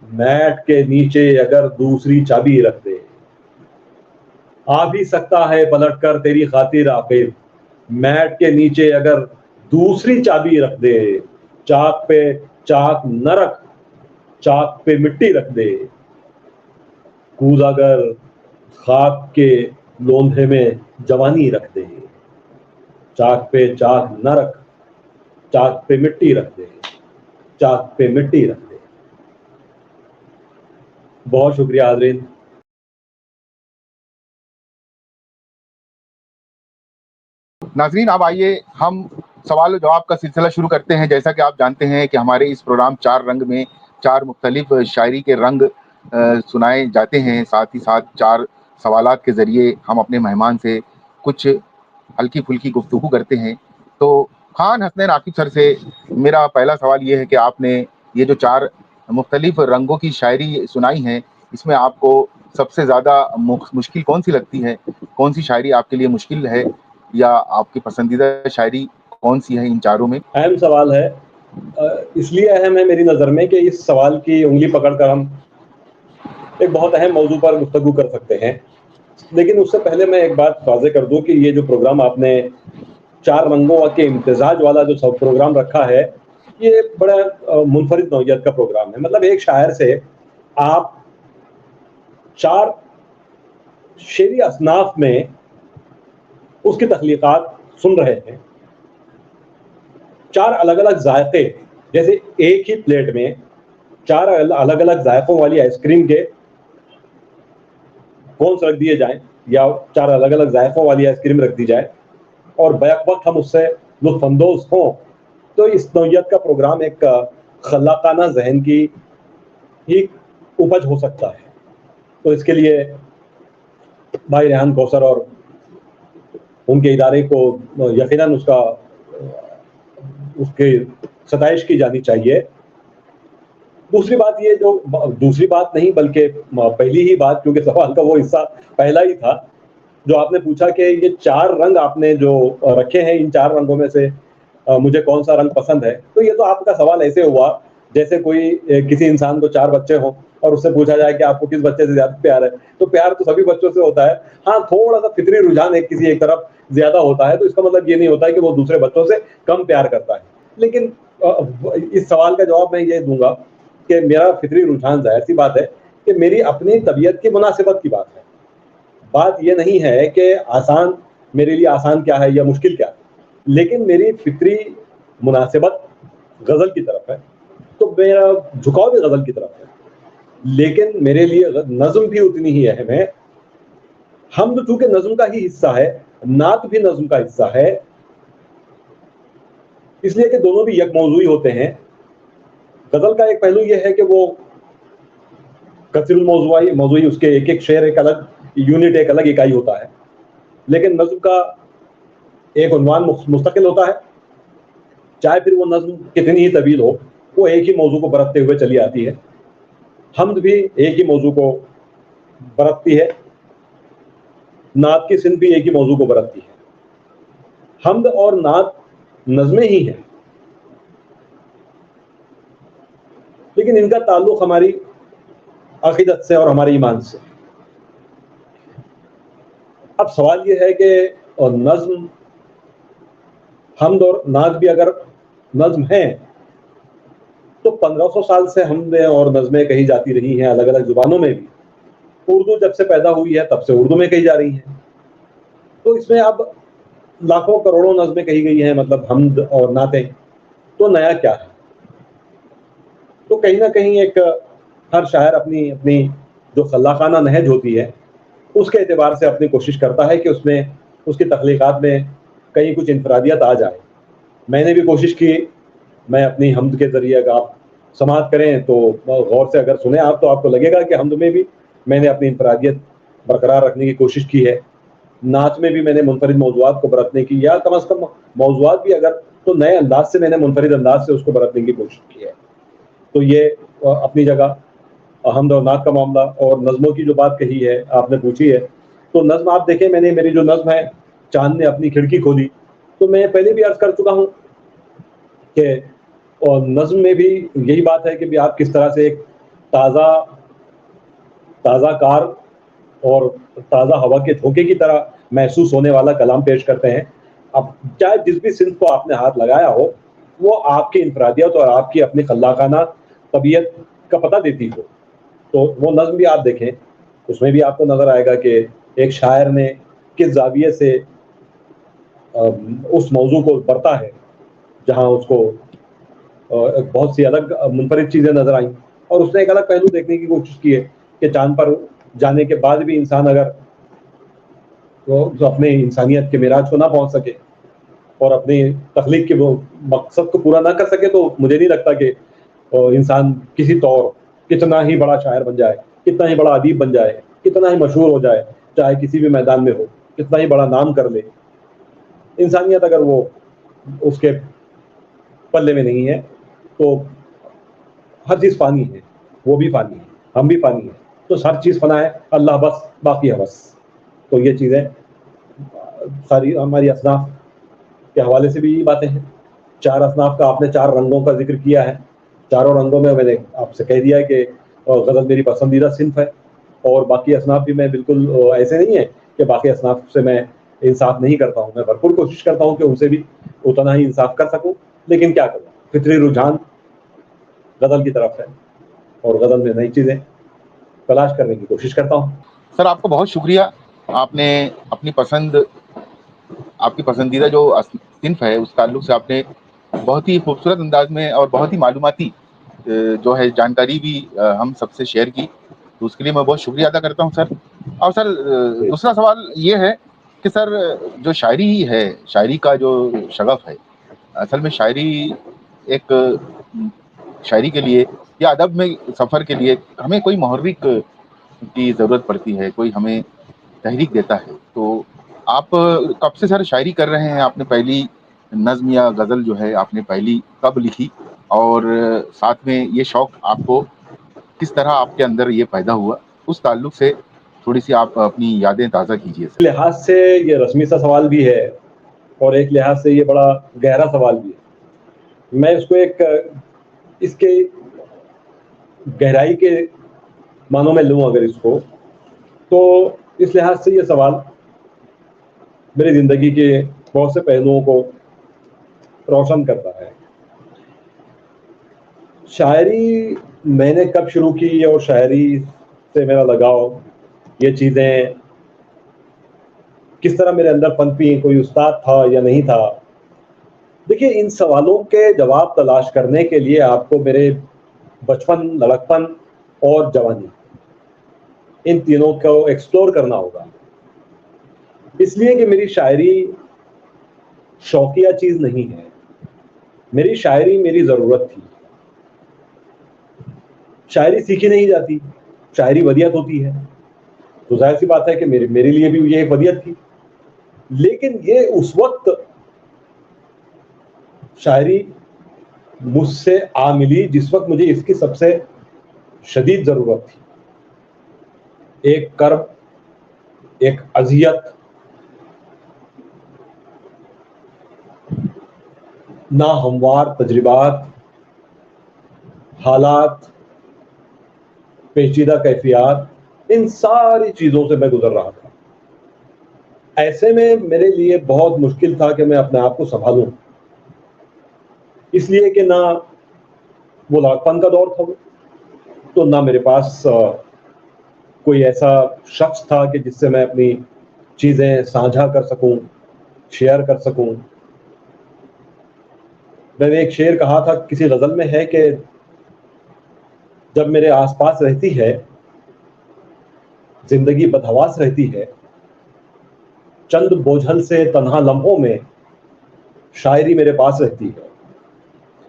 میٹ کے نیچے اگر دوسری چابی رکھ دے، آ بھی سکتا ہے پلٹ کر تیری خاطر آخر، میٹ کے نیچے اگر دوسری چابی رکھ دے، چاک پہ چاک نہ رکھ، چاک پہ مٹی رکھ دے، کوز اگر خاک کے لوندھے میں جوانی رکھ دے، چاک پہ چاک نہ رکھ، چاک پہ مٹی رکھ دے، چاک پہ مٹی رکھ دے۔ بہت شکریہ حاضرین۔ ناظرین، اب آئیے ہم سوال و جواب کا سلسلہ شروع کرتے ہیں۔ جیسا کہ آپ جانتے ہیں کہ ہمارے اس پروگرام چار رنگ میں چار مختلف شاعری کے رنگ سنائے جاتے ہیں، ساتھ ہی ساتھ چار سوالات کے ذریعے ہم اپنے مہمان سے کچھ ہلکی پھلکی گفتگو کرتے ہیں۔ تو خان حسنین عاقب سر سے میرا پہلا سوال یہ ہے کہ آپ نے یہ جو چار مختلف رنگوں کی شاعری سنائی ہیں، اس میں آپ کو سب سے زیادہ مشکل کون سی لگتی ہے؟ کون سی شاعری آپ کے لیے مشکل ہے، یا آپ کی پسندیدہ شاعری کون سی ہے ان چاروں میں؟ اہم سوال ہے، اس لیے اہم ہے میری نظر میں کہ اس سوال کی انگلی پکڑ کر ہم ایک بہت اہم موضوع پر گفتگو کر سکتے ہیں۔ لیکن اس سے پہلے میں ایک بات واضح کر دوں کہ یہ جو پروگرام آپ نے چار رنگوں کے امتزاج والا جو سب پروگرام رکھا ہے، یہ بڑا منفرد نوعیت کا پروگرام ہے۔ مطلب ایک شاعر سے آپ چار شعری اصناف میں اس کی تخلیقات سن رہے ہیں، چار الگ الگ ذائقے، جیسے ایک ہی پلیٹ میں چار الگ الگ ذائقوں والی آئس کریم کے کونس رکھ دیے جائیں، یا چار الگ الگ ذائقوں والی آئس کریم رکھ دی جائے اور بیک وقت ہم اس سے لطف اندوز ہوں، تو اس نوعیت کا پروگرام ایک خلاقانہ ذہن کی ہی اپج ہو سکتا ہے۔ تو اس کے لیے بھائی ریحان کوثر اور ان کے ادارے کو یقیناً اس کی ستائش کی جانی چاہیے۔ دوسری بات یہ، جو دوسری بات نہیں بلکہ پہلی ہی بات، کیونکہ سوال کا وہ حصہ پہلا ہی تھا جو آپ نے پوچھا کہ یہ چار رنگ آپ نے جو رکھے ہیں، ان چار رنگوں میں سے مجھے کون سا رنگ پسند ہے، تو یہ تو آپ کا سوال ایسے ہوا جیسے کوئی کسی انسان کو چار بچے ہوں اور اس سے پوچھا جائے کہ آپ کو کس بچے سے زیادہ پیار ہے، تو پیار تو سبھی بچوں سے ہوتا ہے، ہاں تھوڑا سا فطری رجحان کسی ایک طرف زیادہ ہوتا ہے، تو اس کا مطلب یہ نہیں ہوتا ہے کہ وہ دوسرے بچوں سے کم پیار کرتا ہے۔ لیکن اس سوال کا جواب میں یہ دوں گا کہ میرا فطری رجحان، ظاہر سی بات ہے کہ میری اپنی طبیعت کی مناسبت کی بات ہے۔ بات یہ نہیں ہے کہ آسان، میرے لیے آسان کیا ہے یا مشکل کیا ہے، لیکن میری فطری مناسبت غزل کی طرف ہے، تو میرا جھکاؤ بھی غزل کی طرف ہے۔ لیکن میرے لیے نظم بھی اتنی ہی اہم ہے. حمد چونکہ نظم کا ہی حصہ ہے، نعت بھی نظم کا حصہ ہے، اس لیے کہ دونوں بھی یک موضوعی ہوتے ہیں. غزل کا ایک پہلو یہ ہے کہ وہ کثیر موضوعی، اس کے ایک ایک شعر ایک الگ یونٹ، ایک الگ اکائی ہوتا ہے. لیکن نظم کا ایک عنوان مستقل ہوتا ہے، چاہے پھر وہ نظم کتنی ہی طویل ہو، وہ ایک ہی موضوع کو برتتے ہوئے چلی آتی ہے. حمد بھی ایک ہی موضوع کو برتتی ہے، نعت کی صنف بھی ایک ہی موضوع کو برتتی ہے. حمد اور نعت نظمیں ہی ہیں، لیکن ان کا تعلق ہماری عقیدت سے اور ہمارے ایمان سے. اب سوال یہ ہے کہ نظم، حمد اور نعت بھی اگر نظم ہیں تو 1500 سال سے حمد اور نظمیں کہی جاتی رہی ہیں الگ الگ زبانوں میں بھی. اردو جب سے پیدا ہوئی ہے تب سے اردو میں کہی جا رہی ہیں. تو اس میں اب لاکھوں کروڑوں نظمیں کہی گئی ہیں، مطلب حمد اور نعتیں، تو نیا کیا ہے؟ تو کہیں نہ کہیں ایک ہر شاعر اپنی اپنی جو خلاقانہ نہج ہوتی ہے اس کے اعتبار سے اپنی کوشش کرتا ہے کہ اس میں، اس کی تخلیقات میں کہیں کچھ انفرادیت آ جائے. میں نے بھی کوشش کی، میں اپنی حمد کے ذریعے اگر آپ سماعت کریں تو غور سے اگر سنیں آپ تو آپ کو لگے گا کہ حمد میں بھی میں نے اپنی انفرادیت برقرار رکھنے کی کوشش کی ہے. نعت میں بھی میں نے منفرد موضوعات کو برتنے کی، یا کم از کم موضوعات بھی اگر تو نئے انداز سے میں نے منفرد انداز سے اس کو برتنے کی کوشش کی ہے. تو یہ اپنی جگہ حمد اور نعت کا معاملہ. اور نظموں کی جو بات کہی ہے آپ نے پوچھی ہے، تو نظم آپ دیکھیں، میں نے میری جو نظم ہے چاند نے اپنی کھڑکی کھولی، تو میں پہلے بھی عرض کر چکا ہوں کہ اور نظم میں بھی یہی بات ہے کہ بھی آپ کس طرح سے ایک تازہ کار اور تازہ ہوا کے جھونکے کی طرح محسوس ہونے والا کلام پیش کرتے ہیں. اب چاہے جس بھی صنف کو آپ نے ہاتھ لگایا ہو وہ آپ کی انفرادیت اور آپ کی اپنی خلاقانہ طبیعت کا پتہ دیتی ہو. تو وہ نظم بھی آپ دیکھیں، اس میں بھی آپ کو نظر آئے گا کہ ایک شاعر نے کس زاویے سے اس موضوع کو برتا ہے، جہاں اس کو بہت سی الگ منفرد چیزیں نظر آئیں، اور اس نے ایک الگ پہلو دیکھنے کی کوشش کی ہے کہ چاند پر جانے کے بعد بھی انسان اگر اپنے انسانیت کے معراج کو نہ پہنچ سکے اور اپنی تخلیق کے وہ مقصد کو پورا نہ کر سکے، تو مجھے نہیں لگتا کہ انسان کسی طور کتنا ہی بڑا شاعر بن جائے، کتنا ہی بڑا ادیب بن جائے، کتنا ہی مشہور ہو جائے، چاہے کسی بھی میدان میں ہو، کتنا ہی بڑا نام کر لے، انسانیت اگر وہ اس کے پلے میں نہیں ہے تو ہر چیز فانی ہے، وہ بھی فانی ہے، ہم بھی فانی ہیں. تو ہر چیز فنا ہے، اللہ بس باقی ہے بس. تو یہ چیزیں ساری ہماری اصناف کے حوالے سے بھی یہی باتیں ہیں. 4 اصناف کا آپ نے 4 رنگوں کا ذکر کیا ہے. چاروں رنگوں میں نے آپ سے کہہ دیا ہے کہ غزل میری پسندیدہ صنف ہے. اور باقی اصناف بھی میں بالکل ایسے نہیں ہے کہ باقی اصناف سے میں انصاف نہیں کرتا ہوں، میں بھرپور کوشش کرتا ہوں کہ ان سے بھی اتنا ہی انصاف کر سکوں. لیکن کیا کروں، فطری رجحان غزل کی طرف ہے اور غزل میں نئی چیزیں تلاش کرنے کی کوشش کرتا ہوں. سر آپ کو بہت شکریہ، آپ نے اپنی آپ کی پسندیدہ جو صنف ہے اس تعلق سے آپ نے بہت ہی خوبصورت انداز میں اور بہت ہی معلوماتی جو ہے جانکاری بھی ہم سب سے شیئر کی، تو اس کے لیے میں بہت شکریہ ادا کرتا ہوں سر. اور سر دوسرا سوال یہ ہے کہ سر جو شاعری ہی ہے، شاعری کا جو شغف ہے، اصل میں شاعری کے لیے یا ادب میں سفر کے لیے ہمیں کوئی محرک کی ضرورت پڑتی ہے، کوئی ہمیں تحریک دیتا ہے. تو آپ کب سے سر شاعری کر رہے ہیں؟ آپ نے پہلی نظم یا غزل جو ہے آپ نے پہلی کب لکھی، اور ساتھ میں یہ شوق آپ کو کس طرح آپ کے اندر یہ پیدا ہوا، اس تعلق سے تھوڑی سی آپ اپنی یادیں تازہ کیجیے سر. لحاظ سے یہ رسمی سا سوال بھی ہے اور ایک لحاظ سے یہ بڑا گہرا سوال بھی ہے. میں اس کو اس کے گہرائی کے معنوں میں لوں اگر اس کو، تو اس لحاظ سے یہ سوال میری زندگی کے بہت سے پہلوؤں کو روشن کرتا ہے. شاعری میں نے کب شروع کی اور شاعری سے میرا لگاؤ، یہ چیزیں کس طرح میرے اندر پنپی، کوئی استاد تھا یا نہیں تھا. دیکھیے، ان سوالوں کے جواب تلاش کرنے کے لیے آپ کو میرے بچپن، لڑکپن اور جوانی، ان تینوں کو ایکسپلور کرنا ہوگا. اس لیے کہ میری شاعری شوقیہ چیز نہیں ہے، میری شاعری میری ضرورت تھی. شاعری سیکھی نہیں جاتی، شاعری ودیعت ہوتی ہے، تو ظاہر سی بات ہے کہ میرے لیے بھی یہ ایک ودیعت تھی. لیکن یہ اس وقت شاعری مجھ سے آ ملی جس وقت مجھے اس کی سب سے شدید ضرورت تھی. ایک کرب، ایک اذیت، ناہموار تجربات، حالات، پیچیدہ کیفیات، ان ساری چیزوں سے میں گزر رہا تھا. ایسے میں میرے لیے بہت مشکل تھا کہ میں اپنے آپ کو سنبھالوں، اس لیے کہ نہ وہ لاکپن کا دور تھا، تو نہ میرے پاس کوئی ایسا شخص تھا کہ جس سے میں اپنی چیزیں ساجھا کر سکوں، شیئر کر سکوں. میں نے ایک شعر کہا تھا کسی غزل میں ہے کہ جب میرے آس پاس رہتی ہے زندگی بدحواس رہتی ہے، چند بوجھل سے تنہا لمحوں میں شاعری میرے پاس رہتی ہے.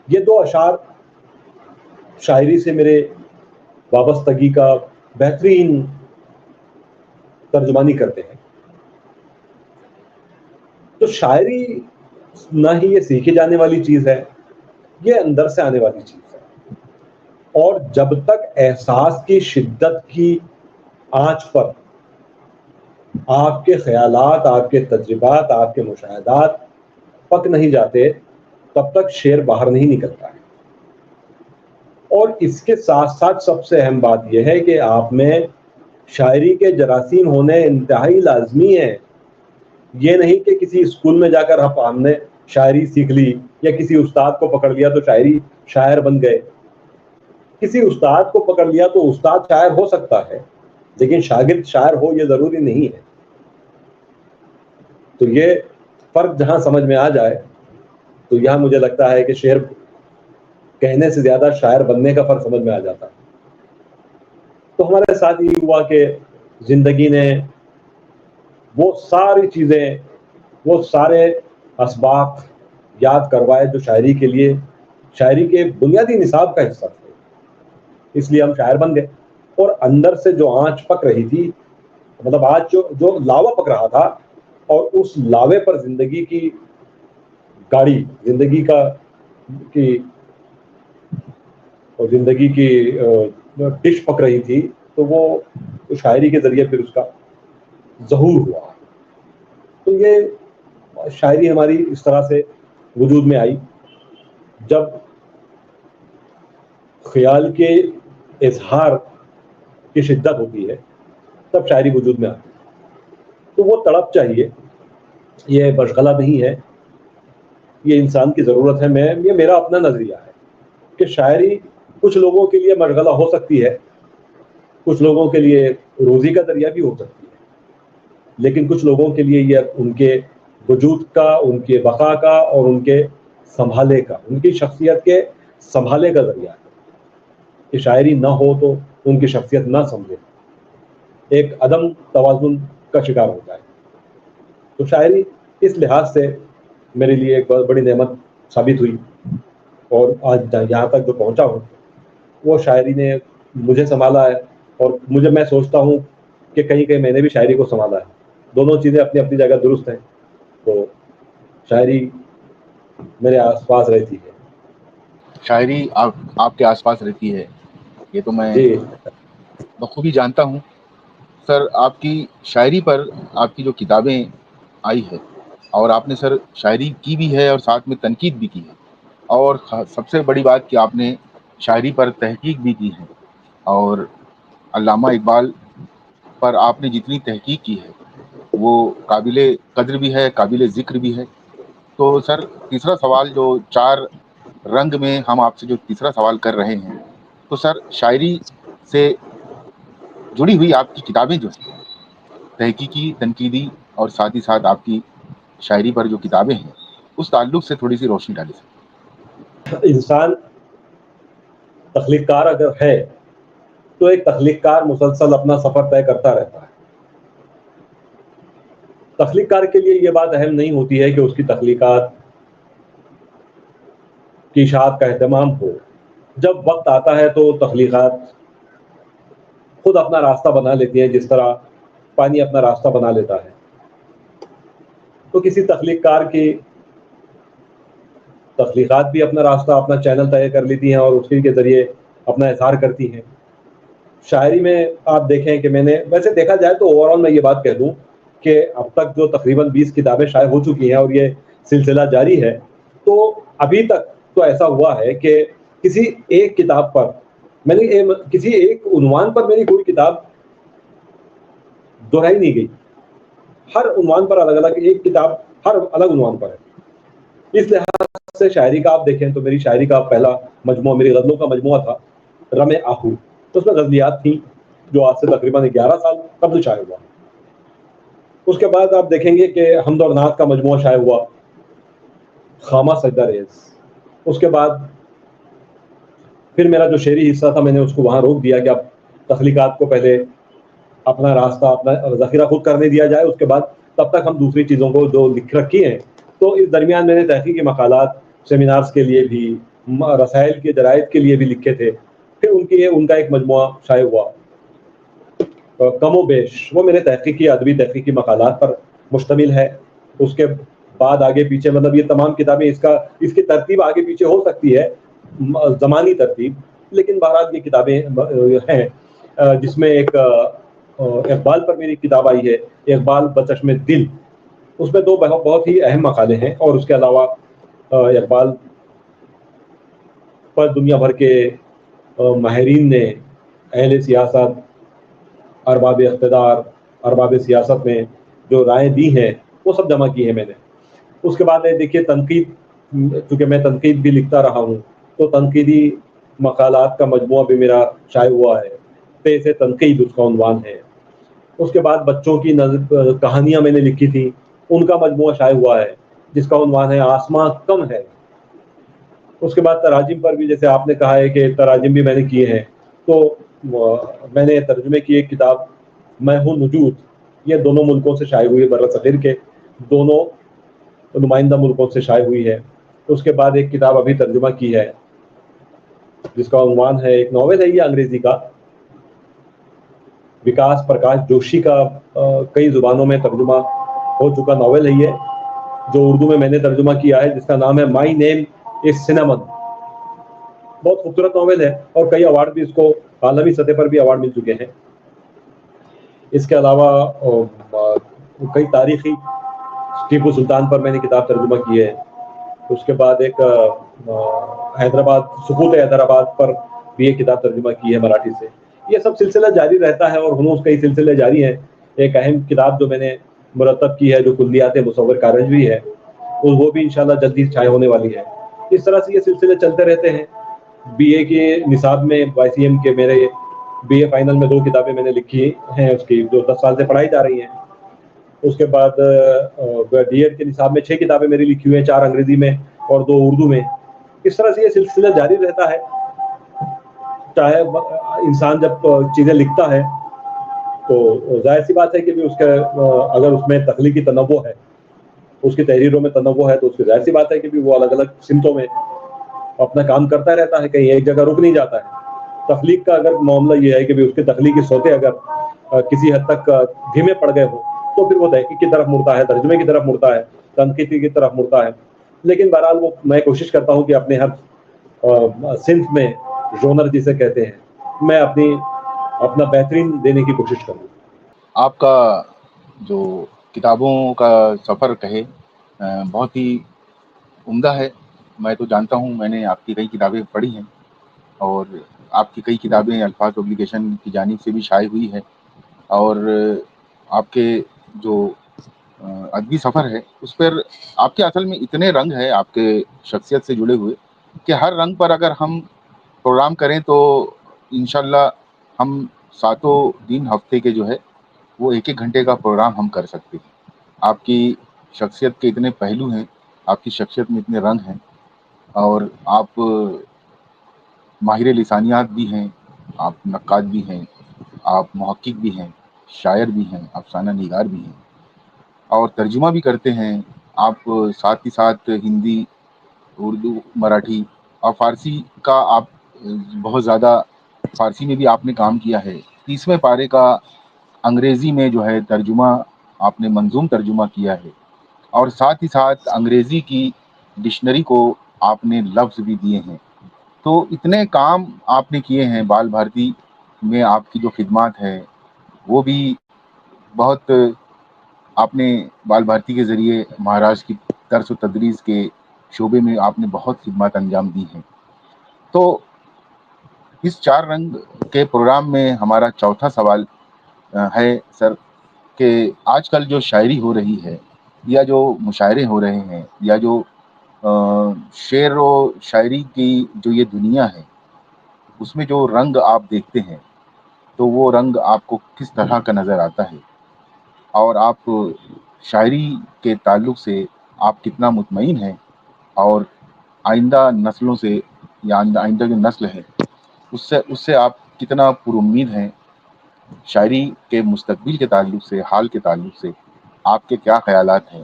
یہ دو اشعار شاعری سے میرے وابستگی کا بہترین ترجمانی کرتے ہیں. تو شاعری نہ ہی یہ سیکھی جانے والی چیز ہے، یہ اندر سے آنے والی چیز ہے. اور جب تک احساس کی شدت کی آنچ پر آپ کے خیالات، آپ کے تجربات، آپ کے مشاہدات پک نہیں جاتے، تب تک شعر باہر نہیں نکلتا ہے. اور اس کے ساتھ ساتھ سب سے اہم بات یہ ہے کہ آپ میں شاعری کے جراثیم ہونے انتہائی لازمی ہے. یہ نہیں کہ کسی اسکول میں جا کر ہم نے شاعری سیکھ لی یا کسی استاد کو پکڑ لیا تو شاعر بن گئے. کسی استاد کو پکڑ لیا تو استاد شاعر ہو سکتا ہے، لیکن شاگرد شاعر ہو یہ ضروری نہیں ہے. تو یہ فرق جہاں سمجھ میں آ جائے تو یہاں مجھے لگتا ہے کہ شعر کہنے سے زیادہ شاعر بننے کا فرق سمجھ میں آ جاتا ہے. تو ہمارے ساتھ یہ ہوا کہ زندگی نے وہ ساری چیزیں، وہ سارے اسباق یاد کروائے جو شاعری کے لیے، شاعری کے بنیادی نصاب کا حصہ تھے. اس لیے ہم شاعر بن گئے. اور اندر سے جو آنچ پک رہی تھی، مطلب آج جو لاوا پک رہا تھا، اور اس لاوے پر زندگی کی گاڑی، زندگی کی ڈش پک رہی تھی، تو وہ شاعری کے ذریعے پھر اس کا ظہور ہوا. تو یہ شاعری ہماری اس طرح سے وجود میں آئی. جب خیال کے اظہار کی شدت ہوتی ہے تب شاعری وجود میں آتی ہے. تو وہ تڑپ چاہیے، یہ مشغلہ نہیں ہے، یہ انسان کی ضرورت ہے. یہ میرا اپنا نظریہ ہے کہ شاعری کچھ لوگوں کے لیے مشغلہ ہو سکتی ہے، کچھ لوگوں کے لیے روزی کا ذریعہ بھی ہو سکتی ہے، لیکن کچھ لوگوں کے لیے یہ ان کے وجود کا، ان کے بقا کا اور ان کے سنبھالے کا، ان کی شخصیت کے سنبھالے کا ذریعہ ہے. کہ شاعری نہ ہو تو ان کی شخصیت نہ سمجھے، ایک عدم توازن کا شکار ہوتا ہے. تو شاعری اس لحاظ سے میرے لیے ایک بہت بڑی نعمت ثابت ہوئی، اور آج یہاں تک جو پہنچا ہوں وہ شاعری نے مجھے سنبھالا ہے. اور میں سوچتا ہوں کہ کہیں میں نے بھی شاعری کو سنبھالا ہے. دونوں چیزیں اپنی اپنی جگہ درست ہیں. تو شاعری میرے آس پاس رہتی ہے. شاعری آپ کے آس پاس رہتی ہے، یہ تو میں جی بخوبی جانتا ہوں. سر، آپ کی شاعری پر آپ کی جو کتابیں آئی ہے، اور آپ نے سر شاعری کی بھی ہے اور ساتھ میں تنقید بھی کی ہے، اور سب سے بڑی بات کہ آپ نے شاعری پر تحقیق بھی کی ہے. اور علامہ اقبال پر آپ نے جتنی تحقیق کی ہے وہ قابل قدر بھی ہے، قابل ذکر بھی ہے. تو سر، تیسرا سوال جو 4 رنگ میں ہم آپ سے جو تیسرا سوال کر رہے ہیں، تو سر شاعری سے جڑی ہوئی آپ کی کتابیں جو ہیں، تحقیقی، تنقیدی، اور ساتھ ہی ساتھ آپ کی شاعری پر جو کتابیں ہیں، اس تعلق سے تھوڑی سی روشنی ڈالی سر. انسان تخلیق کار اگر ہے تو ایک تخلیق کار مسلسل اپنا سفر طے کرتا رہتا ہے. تخلیق کار کے لیے یہ بات اہم نہیں ہوتی ہے کہ اس کی تخلیقات کی اشاعت کا اہتمام ہو. جب وقت آتا ہے تو تخلیقات خود اپنا راستہ بنا لیتی ہیں، جس طرح پانی اپنا راستہ بنا لیتا ہے. تو کسی تخلیق کار کی تخلیقات بھی اپنا راستہ، اپنا چینل طے کر لیتی ہیں اور اسی کے ذریعے اپنا اظہار کرتی ہیں. شاعری میں آپ دیکھیں کہ میں نے ویسے دیکھا جائے تو اوور آل میں یہ بات کہہ دوں کہ اب تک جو تقریباً 20 کتابیں شائع ہو چکی ہیں اور یہ سلسلہ جاری ہے، تو ابھی تک تو ایسا ہوا ہے کہ کسی ایک کتاب پر میں نے کسی ایک عنوان پر میری کوئی کتاب دہرائی نہیں گئی. ہر عنوان پر الگ الگ ایک کتاب ہر الگ عنوان پر ہے. اس لحاظ سے شاعری کا آپ دیکھیں تو میری شاعری کا پہلا مجموعہ میری غزلوں کا مجموعہ تھا رم آہو. تو اس میں غزلیات تھیں جو آج سے تقریباً 11 سال قبل شائع ہوا. اس کے بعد آپ دیکھیں گے کہ حمد اور نعت کا مجموعہ شائع ہوا خامہ سجدہ ریز. اس کے بعد پھر میرا جو شعری حصہ تھا میں نے اس کو وہاں روک دیا کہ اب تخلیقات کو پہلے اپنا راستہ اپنا ذخیرہ خود کرنے دیا جائے، اس کے بعد تب تک ہم دوسری چیزوں کو جو لکھ رکھی ہیں. تو اس درمیان میں نے تحقیقی مقالات سیمینارز کے لیے بھی، رسائل کے جرائد کے لیے بھی لکھے تھے. پھر ان کا ایک مجموعہ شائع ہوا کم و بیش، وہ میرے تحقیقی ادبی تحقیقی مقالات پر مشتمل ہے. اس کے بعد آگے پیچھے مطلب یہ تمام کتابیں اس کی ترتیب آگے پیچھے ہو سکتی ہے، زمانی ترتیب، لیکن بہرحال یہ کتابیں ہیں. جس میں ایک اقبال پر میری کتاب آئی ہے، اقبال بچشم دل. اس میں 2 بہت ہی اہم مقالے ہیں، اور اس کے علاوہ اقبال پر دنیا بھر کے ماہرین نے، اہل سیاست، ارباب اقتدار، ارباب سیاست میں جو رائے دی ہیں وہ سب جمع کی ہے میں نے. اس کے بعد دیکھیے تنقید، چونکہ میں تنقید بھی لکھتا رہا ہوں تو تنقیدی مقالات کا مجموعہ بھی میرا شائع ہوا ہے، پیش تنقید اس کا عنوان ہے. اس کے بعد بچوں کی کہانیاں میں نے لکھی تھی، ان کا مجموعہ شائع ہوا ہے جس کا عنوان ہے آسماں کم ہے. اس کے بعد تراجم پر بھی، جیسے آپ نے کہا ہے کہ تراجم بھی میں نے کیے ہیں، تو میں نے ترجمے کی ایک کتاب میں ہوں نجود، یہ دونوں ملکوں سے شائع ہوئی ہے، برصغیر کے دونوں نمائندہ ملکوں سے شائع ہوئی ہے. اس کے بعد ایک کتاب ابھی ترجمہ کی ہے جس کا عنوان ہے، ایک ناول ہے یہ انگریزی کا، وکاس پرکاش جوشی کا کئی زبانوں میں ترجمہ ہو چکا ناول ہے یہ، جو اردو میں نے ترجمہ کیا ہے، جس کا نام ہے مائی نیم از سنیمن. بہت خوبصورت ناول ہے اور کئی ایوارڈ بھی اس کو عالمی سطح پر بھی ایوارڈ مل چکے ہیں. اس کے علاوہ کئی تاریخی، ٹیپو سلطان پر میں نے کتاب ترجمہ کی ہے. اس کے بعد ایک حیدرآباد، سقوط حیدرآباد پر بھی ایک کتاب ترجمہ کی ہے مراٹھی سے. یہ سب سلسلہ جاری رہتا ہے اور ہنوز کئی سلسلے جاری ہیں. ایک اہم کتاب جو میں نے مرتب کی ہے جو کلیات مصور کارنجوی ہے، وہ بھی انشاءاللہ جلدی شائع ہونے والی ہے. اس طرح سے یہ سلسلے چلتے رہتے ہیں. بی اے کے نصاب میں وائی سی ایم کے میرے بی اے فائنل میں 2 کتابیں میں نے لکھی ہیں، اس کی جو 10 سال سے پڑھائی جا رہی ہیں. اس کے بعد ڈی ایڈ کے نصاب میں 6 کتابیں میری لکھی ہوئی ہیں، 4 انگریزی میں اور 2 اردو میں. اس طرح سے یہ سلسلہ جاری رہتا ہے. چاہے انسان جب چیزیں لکھتا ہے تو ظاہر سی بات ہے کہ اس کا اگر اس میں تخلیقی تنوع ہے، اس کی تحریروں میں تنوع ہے، تو اس کی ظاہر سی بات ہے کہ وہ الگ الگ سمتوں میں اپنا کام کرتا رہتا ہے، کہیں ایک جگہ رک نہیں جاتا ہے. تخلیق کا اگر معاملہ یہ ہے کہ اس کے تخلیقی سوتے اگر کسی حد تک دھیمے پڑ گئے ہو تو پھر وہ تحقیق کی طرف مڑتا ہے، ترجمے کی طرف مڑتا ہے، تنقیدی کی طرف مڑتا ہے. لیکن بہرحال وہ میں کوشش کرتا ہوں کہ اپنے ہر صنف میں، ژونر جسے کہتے ہیں، میں اپنا بہترین دینے کی کوشش کروں. آپ کا جو کتابوں کا سفر کہے بہت ہی عمدہ ہے. میں تو جانتا ہوں، میں نے آپ کی کئی کتابیں پڑھی ہیں اور آپ کی کئی کتابیں الفاظ پبلیکیشن کی جانب سے بھی شائع ہوئی ہے. اور آپ کے جو ادبی سفر ہے اس پر آپ کے اصل میں اتنے رنگ ہیں آپ کے شخصیت سے جڑے ہوئے کہ ہر رنگ پر اگر ہم پروگرام کریں تو انشاءاللہ ہم 7 دن ہفتے کے جو ہے وہ 1 گھنٹے کا پروگرام ہم کر سکتے ہیں. آپ کی شخصیت کے اتنے پہلو ہیں، آپ کی شخصیت میں اتنے رنگ ہیں، اور آپ ماہر لسانیات بھی ہیں، آپ نقاد بھی ہیں، آپ محقق بھی ہیں، شاعر بھی ہیں، افسانہ نگار بھی ہیں اور ترجمہ بھی کرتے ہیں۔ آپ ساتھ ہی ساتھ ہندی، اردو، مراٹھی اور فارسی کا آپ بہت زیادہ، فارسی میں بھی آپ نے کام کیا ہے۔ 30ویں پارے کا انگریزی میں جو ہے ترجمہ آپ نے منظوم ترجمہ کیا ہے، اور ساتھ ہی ساتھ انگریزی کی ڈکشنری کو آپ نے لفظ بھی دیے ہیں۔ تو اتنے کام آپ نے کیے ہیں، بال بھارتی میں آپ کی جو خدمات ہے وہ بھی بہت، آپ نے بال بھارتی کے ذریعے مہاراشٹر کی درس و تدریس کے شعبے میں آپ نے بہت خدمات انجام دی ہیں۔ تو اس چار رنگ کے پروگرام میں ہمارا چوتھا سوال ہے سر، کہ آج کل جو شاعری ہو رہی ہے یا جو مشاعرے ہو رہے ہیں یا جو شعر و شاعری کی جو یہ دنیا ہے، اس میں جو رنگ آپ دیکھتے ہیں تو وہ رنگ آپ کو کس طرح کا نظر آتا ہے، اور آپ شاعری کے تعلق سے آپ کتنا مطمئن ہیں، اور آئندہ نسلوں سے یا آئندہ جو نسل ہے اس سے آپ کتنا پر امید ہیں؟ شاعری کے مستقبل کے تعلق سے، حال کے تعلق سے آپ کے کیا خیالات ہیں،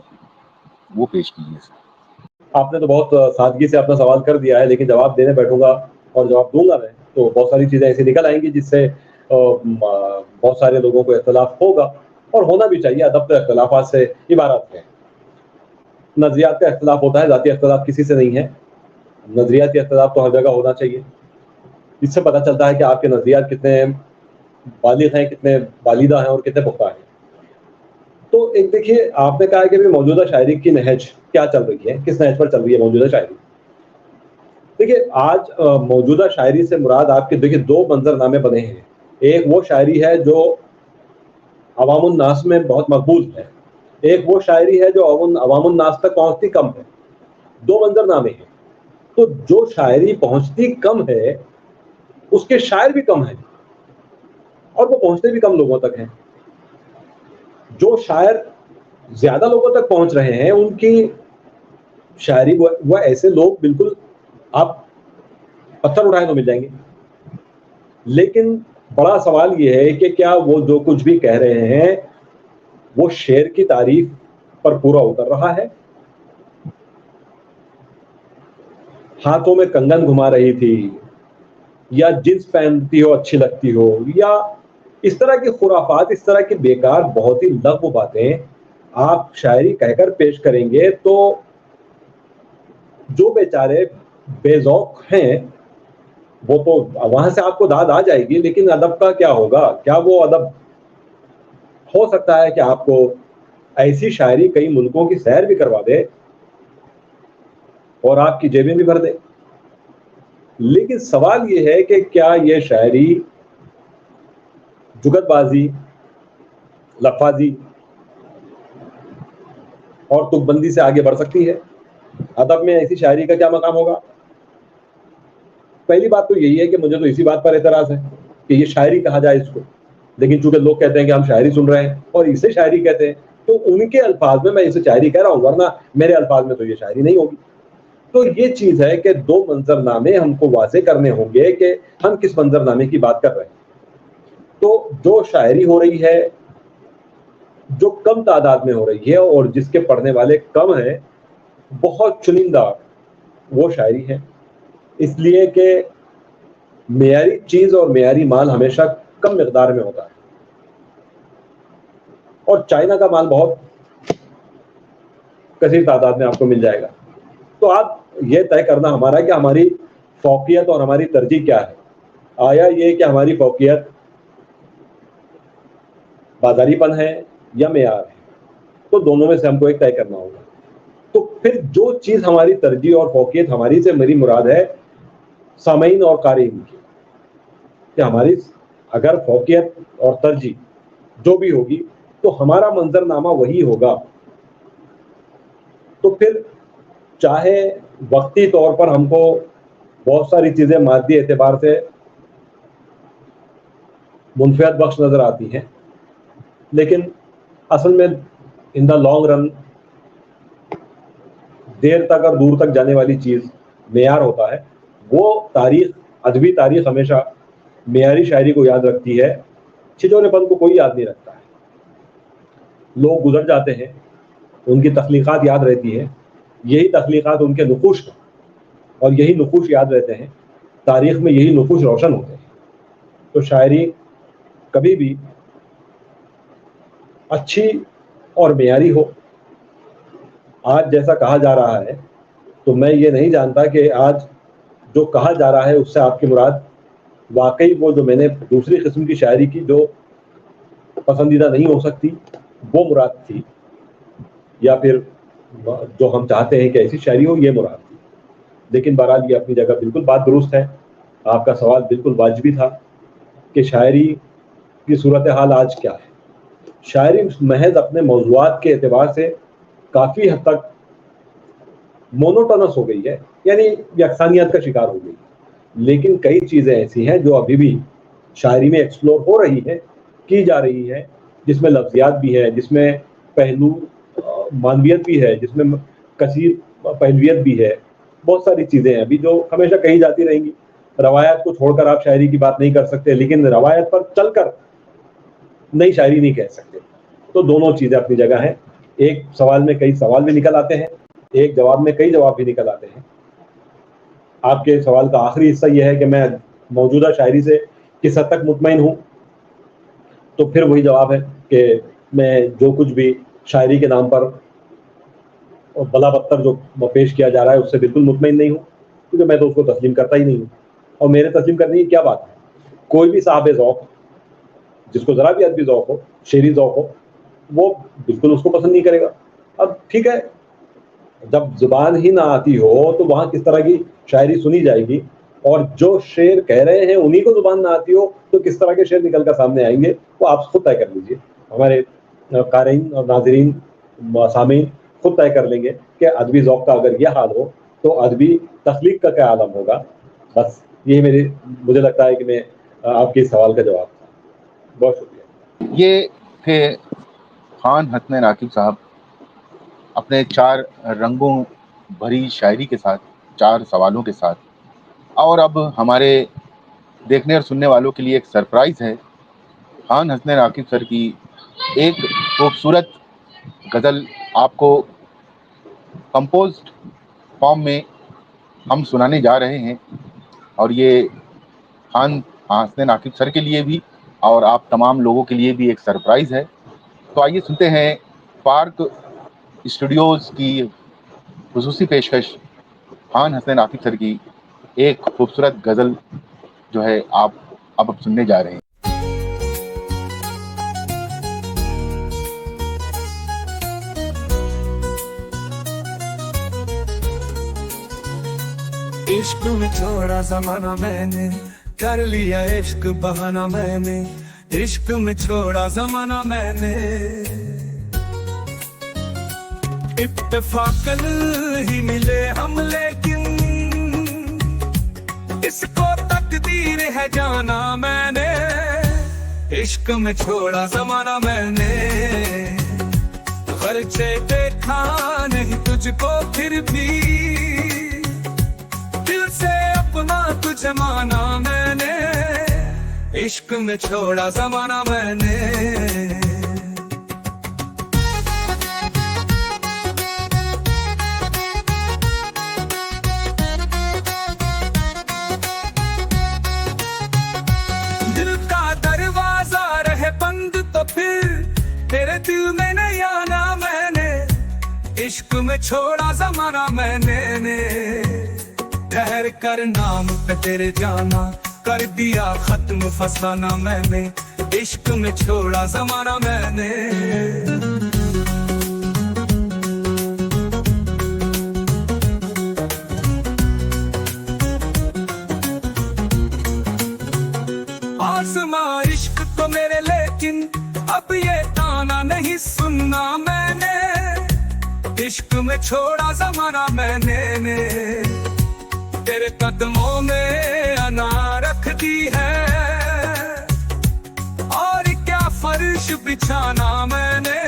وہ پیش کیجیے سر۔ آپ نے تو بہت سادگی سے اپنا سوال کر دیا ہے، لیکن جواب دینے بیٹھوں گا اور جواب دوں گا میں تو بہت ساری چیزیں ایسی نکل آئیں گی جس سے بہت سارے لوگوں کو اختلاف ہوگا، اور ہونا بھی چاہیے۔ ادب تو اختلافات سے عبارت ہے۔ نظریات کا اختلاف ہوتا ہے، ذاتی اختلاف کسی سے نہیں ہے۔ نظریاتی اختلاف تو ہر جگہ ہونا چاہیے۔ اس سے پتہ چلتا ہے کہ آپ کے نظریات کتنے بالغ ہیں، کتنے بالیدہ ہیں اور کتنے پختہ ہیں۔ تو ایک دیکھیے، آپ نے کہا کہ موجودہ شاعری کی نہج کیا چل رہی ہے، کس نہج پر چل رہی ہے موجودہ شاعری؟ دیکھیے، آج موجودہ شاعری سے مراد آپ کے دیکھیے دو منظر نامے بنے ہیں۔ ایک وہ شاعری ہے جو عوام الناس میں بہت مقبول ہے، ایک وہ شاعری ہے جو عوام الناس تک پہنچتی کم ہے۔ دو منظر نامے ہیں۔ تو جو شاعری پہنچتی کم ہے اس کے شاعر بھی کم ہیں، اور وہ پہنچتے بھی کم لوگوں تک ہیں۔ جو شاعر زیادہ لوگوں تک پہنچ رہے ہیں ان کی شاعری وہ ایسے لوگ بالکل آپ پتھر اٹھائیں تو مل جائیں گے۔ لیکن بڑا سوال یہ ہے کہ کیا وہ جو کچھ بھی کہہ رہے ہیں وہ شعر کی تعریف پر پورا اتر رہا ہے؟ ہاتھوں میں کنگن گھما رہی تھی، یا جنس پہنتی ہو اچھی لگتی ہو، یا اس طرح کی خرافات، اس طرح کی بیکار بہت ہی لغو باتیں آپ شاعری کہہ کر پیش کریں گے تو جو بیچارے بے ذوق ہیں وہ تو وہاں سے آپ کو داد آ جائے گی، لیکن ادب کا کیا ہوگا؟ کیا وہ ادب ہو سکتا ہے کہ آپ کو ایسی شاعری کئی ملکوں کی سیر بھی کروا دے اور آپ کی جیبیں بھی بھر دے؟ لیکن سوال یہ ہے کہ کیا یہ شاعری جگت بازی، لفاظی اور تک بندی سے آگے بڑھ سکتی ہے؟ ادب میں ایسی شاعری کا کیا مقام ہوگا؟ پہلی بات تو یہی ہے کہ مجھے تو اسی بات پر اعتراض ہے کہ یہ شاعری کہا جائے اس کو، لیکن چونکہ لوگ کہتے ہیں کہ ہم شاعری سن رہے ہیں اور اسے شاعری کہتے ہیں تو ان کے الفاظ میں اسے شاعری کہہ رہا ہوں، ورنہ میرے الفاظ میں تو یہ شاعری نہیں ہوگی۔ تو یہ چیز ہے کہ دو منظر نامے ہم کو واضح کرنے ہوں گے کہ ہم کس منظر نامے کی بات کر رہے ہیں۔ تو جو شاعری ہو رہی ہے جو کم تعداد میں ہو رہی ہے اور جس کے پڑھنے والے کم ہیں، بہت چنندہ وہ شاعری ہے، اس لیے کہ معیاری چیز اور معیاری مال ہمیشہ کم مقدار میں ہوتا ہے، اور چائنا کا مال بہت کثیر تعداد میں آپ کو مل جائے گا۔ تو آپ یہ طے کرنا ہمارا کہ ہماری فوقیت اور ہماری ترجیح کیا ہے۔ آیا یہ کہ ہماری فوقیت بازاری پن ہے یا معیار ہے؟ تو دونوں میں سے ہم کو ایک طے کرنا ہوگا۔ تو پھر جو چیز ہماری ترجیح اور فوقیت ہماری سے میری مراد ہے سامعین اور قارئین کی، کہ ہماری اگر فوقیت اور ترجیح جو بھی ہوگی تو ہمارا منظر نامہ وہی ہوگا۔ تو پھر چاہے وقتی طور پر ہم کو بہت ساری چیزیں مادی اعتبار سے منفعت بخش نظر آتی ہیں، لیکن اصل میں ان دا لانگ رن دیر تک اور دور تک جانے والی چیز معیار ہوتا ہے۔ وہ تاریخ، ادبی تاریخ ہمیشہ معیاری شاعری کو یاد رکھتی ہے, چھچورے پن کو کوئی یاد نہیں رکھتا ہے. لوگ گزر جاتے ہیں, ان کی تخلیقات یاد رہتی ہے, یہی تخلیقات ان کے نقوش ہیں, اور یہی نقوش یاد رہتے ہیں, تاریخ میں یہی نقوش روشن ہوتے ہیں. تو شاعری کبھی بھی اچھی اور معیاری ہو. آج جیسا کہا جا رہا ہے, تو میں یہ نہیں جانتا کہ آج جو کہا جا رہا ہے اس سے آپ کی مراد واقعی وہ جو میں نے دوسری قسم کی شاعری کی جو پسندیدہ نہیں ہو سکتی وہ مراد تھی, یا پھر جو ہم چاہتے ہیں کہ ایسی شاعری ہو یہ مراد تھی. لیکن بہرحال یہ اپنی جگہ بالکل بات درست ہے, آپ کا سوال بالکل واجبی تھا کہ شاعری کی صورتحال آج کیا ہے. شاعری محض اپنے موضوعات کے اعتبار سے کافی حد تک مونوٹونس ہو گئی ہے, یعنی یکسانیت کا شکار ہو گئی. لیکن کئی چیزیں ایسی ہیں جو ابھی بھی شاعری میں ایکسپلور ہو رہی ہے, کی جا رہی ہے, جس میں لفظیات بھی ہے, جس میں پہلو مانویت بھی ہے, جس میں کثیر پہلویت بھی ہے. بہت ساری چیزیں ہیں ابھی جو ہمیشہ کہی جاتی رہیں گی. روایات کو چھوڑ کر آپ شاعری کی بات نہیں کر سکتے, لیکن روایت پر چل کر نئی شاعری نہیں کہہ سکتے. تو دونوں چیزیں اپنی جگہ ہیں. ایک سوال میں کئی سوال بھی نکل آتے ہیں, ایک جواب میں کئی جواب بھی نکل آتے ہیں. آپ کے سوال کا آخری حصہ یہ ہے کہ میں موجودہ شاعری سے کس حد تک مطمئن ہوں, تو پھر وہی جواب ہے کہ میں جو کچھ بھی شاعری کے نام پر بلا بدتر جو پیش کیا جا رہا ہے اس سے بالکل مطمئن نہیں ہوں, کیونکہ میں تو اس کو تسلیم کرتا ہی نہیں ہوں. اور میرے تسلیم کرنے کی کیا بات ہے, کوئی بھی صاحب ذوق جس کو ذرا بھی ادبی ذوق ہو, شعری ذوق ہو, وہ بالکل اس کو پسند نہیں کرے گا. اب ٹھیک ہے, جب زبان ہی نہ آتی ہو تو وہاں کس طرح کی شاعری سنی جائے گی, اور جو شعر کہہ رہے ہیں انہیں کو زبان نہ آتی ہو تو کس طرح کے شعر نکل کر سامنے آئیں گے, وہ آپ خود طے کر لیجیے. ہمارے قارئین اور ناظرین سامعین خود طے کر لیں گے کہ ادبی ذوق کا اگر یہ حال ہو تو ادبی تخلیق کا کیا عالم ہوگا. بس یہی مجھے لگتا ہے کہ میں آپ کے سوال کا جواب تھا. بہت شکریہ. یہ تھے خان حسن ناقب صاحب اپنے 4 رنگوں بھری شاعری کے ساتھ, 4 سوالوں کے ساتھ. اور اب ہمارے دیکھنے اور سننے والوں کے لیے ایک سرپرائز ہے. خان حسن ناقب سر کی ایک خوبصورت غزل آپ کو کمپوزڈ فارم میں ہم سنانے جا رہے ہیں, اور یہ خان حسن ناقب سر کے لیے بھی اور آپ تمام لوگوں کے لیے بھی ایک سرپرائز ہے. تو آئیے سنتے ہیں پارک اسٹوڈیوز کی خصوصی پیشکش خان حسن ناقب سر کی ایک خوبصورت غزل جو ہے آپ اب سننے جا رہے ہیں. عشق میں چھوڑا زمانہ میں نے, کر لیا عشق بہانہ میں نے, عشق میں چھوڑا زمانہ میں نے. اتفاقاً ہی ملے ہم لیکن اس کو تقدیر ہے جانا میں نے. عشق میں چھوڑا زمانہ میں نے, خرچے دیکھا نہیں تجھ کو پھر بھی دل سے اپنا تجھے مانا میں نے. عشق میں چھوڑا زمانہ میں نے. دل کا دروازہ رہے بند تو پھر تیرے دل میں نہیں آنا میں نے. عشق میں چھوڑا زمانہ میں نے. ٹھہر کر نام پہ تیرے جانا, کر دیا ختم فسانہ میں نے. عشق میں چھوڑا زمانہ میں نے. آسماں عشق تو میرے لیکن اب یہ تانا نہیں سننا میں نے. عشق میں چھوڑا زمانہ میں نے. تیرے قدموں میں انا رکھ دی ہے, اور کیا فرش بچھانا میں نے.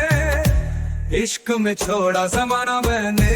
عشق میں چھوڑا زمانہ میں نے.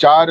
4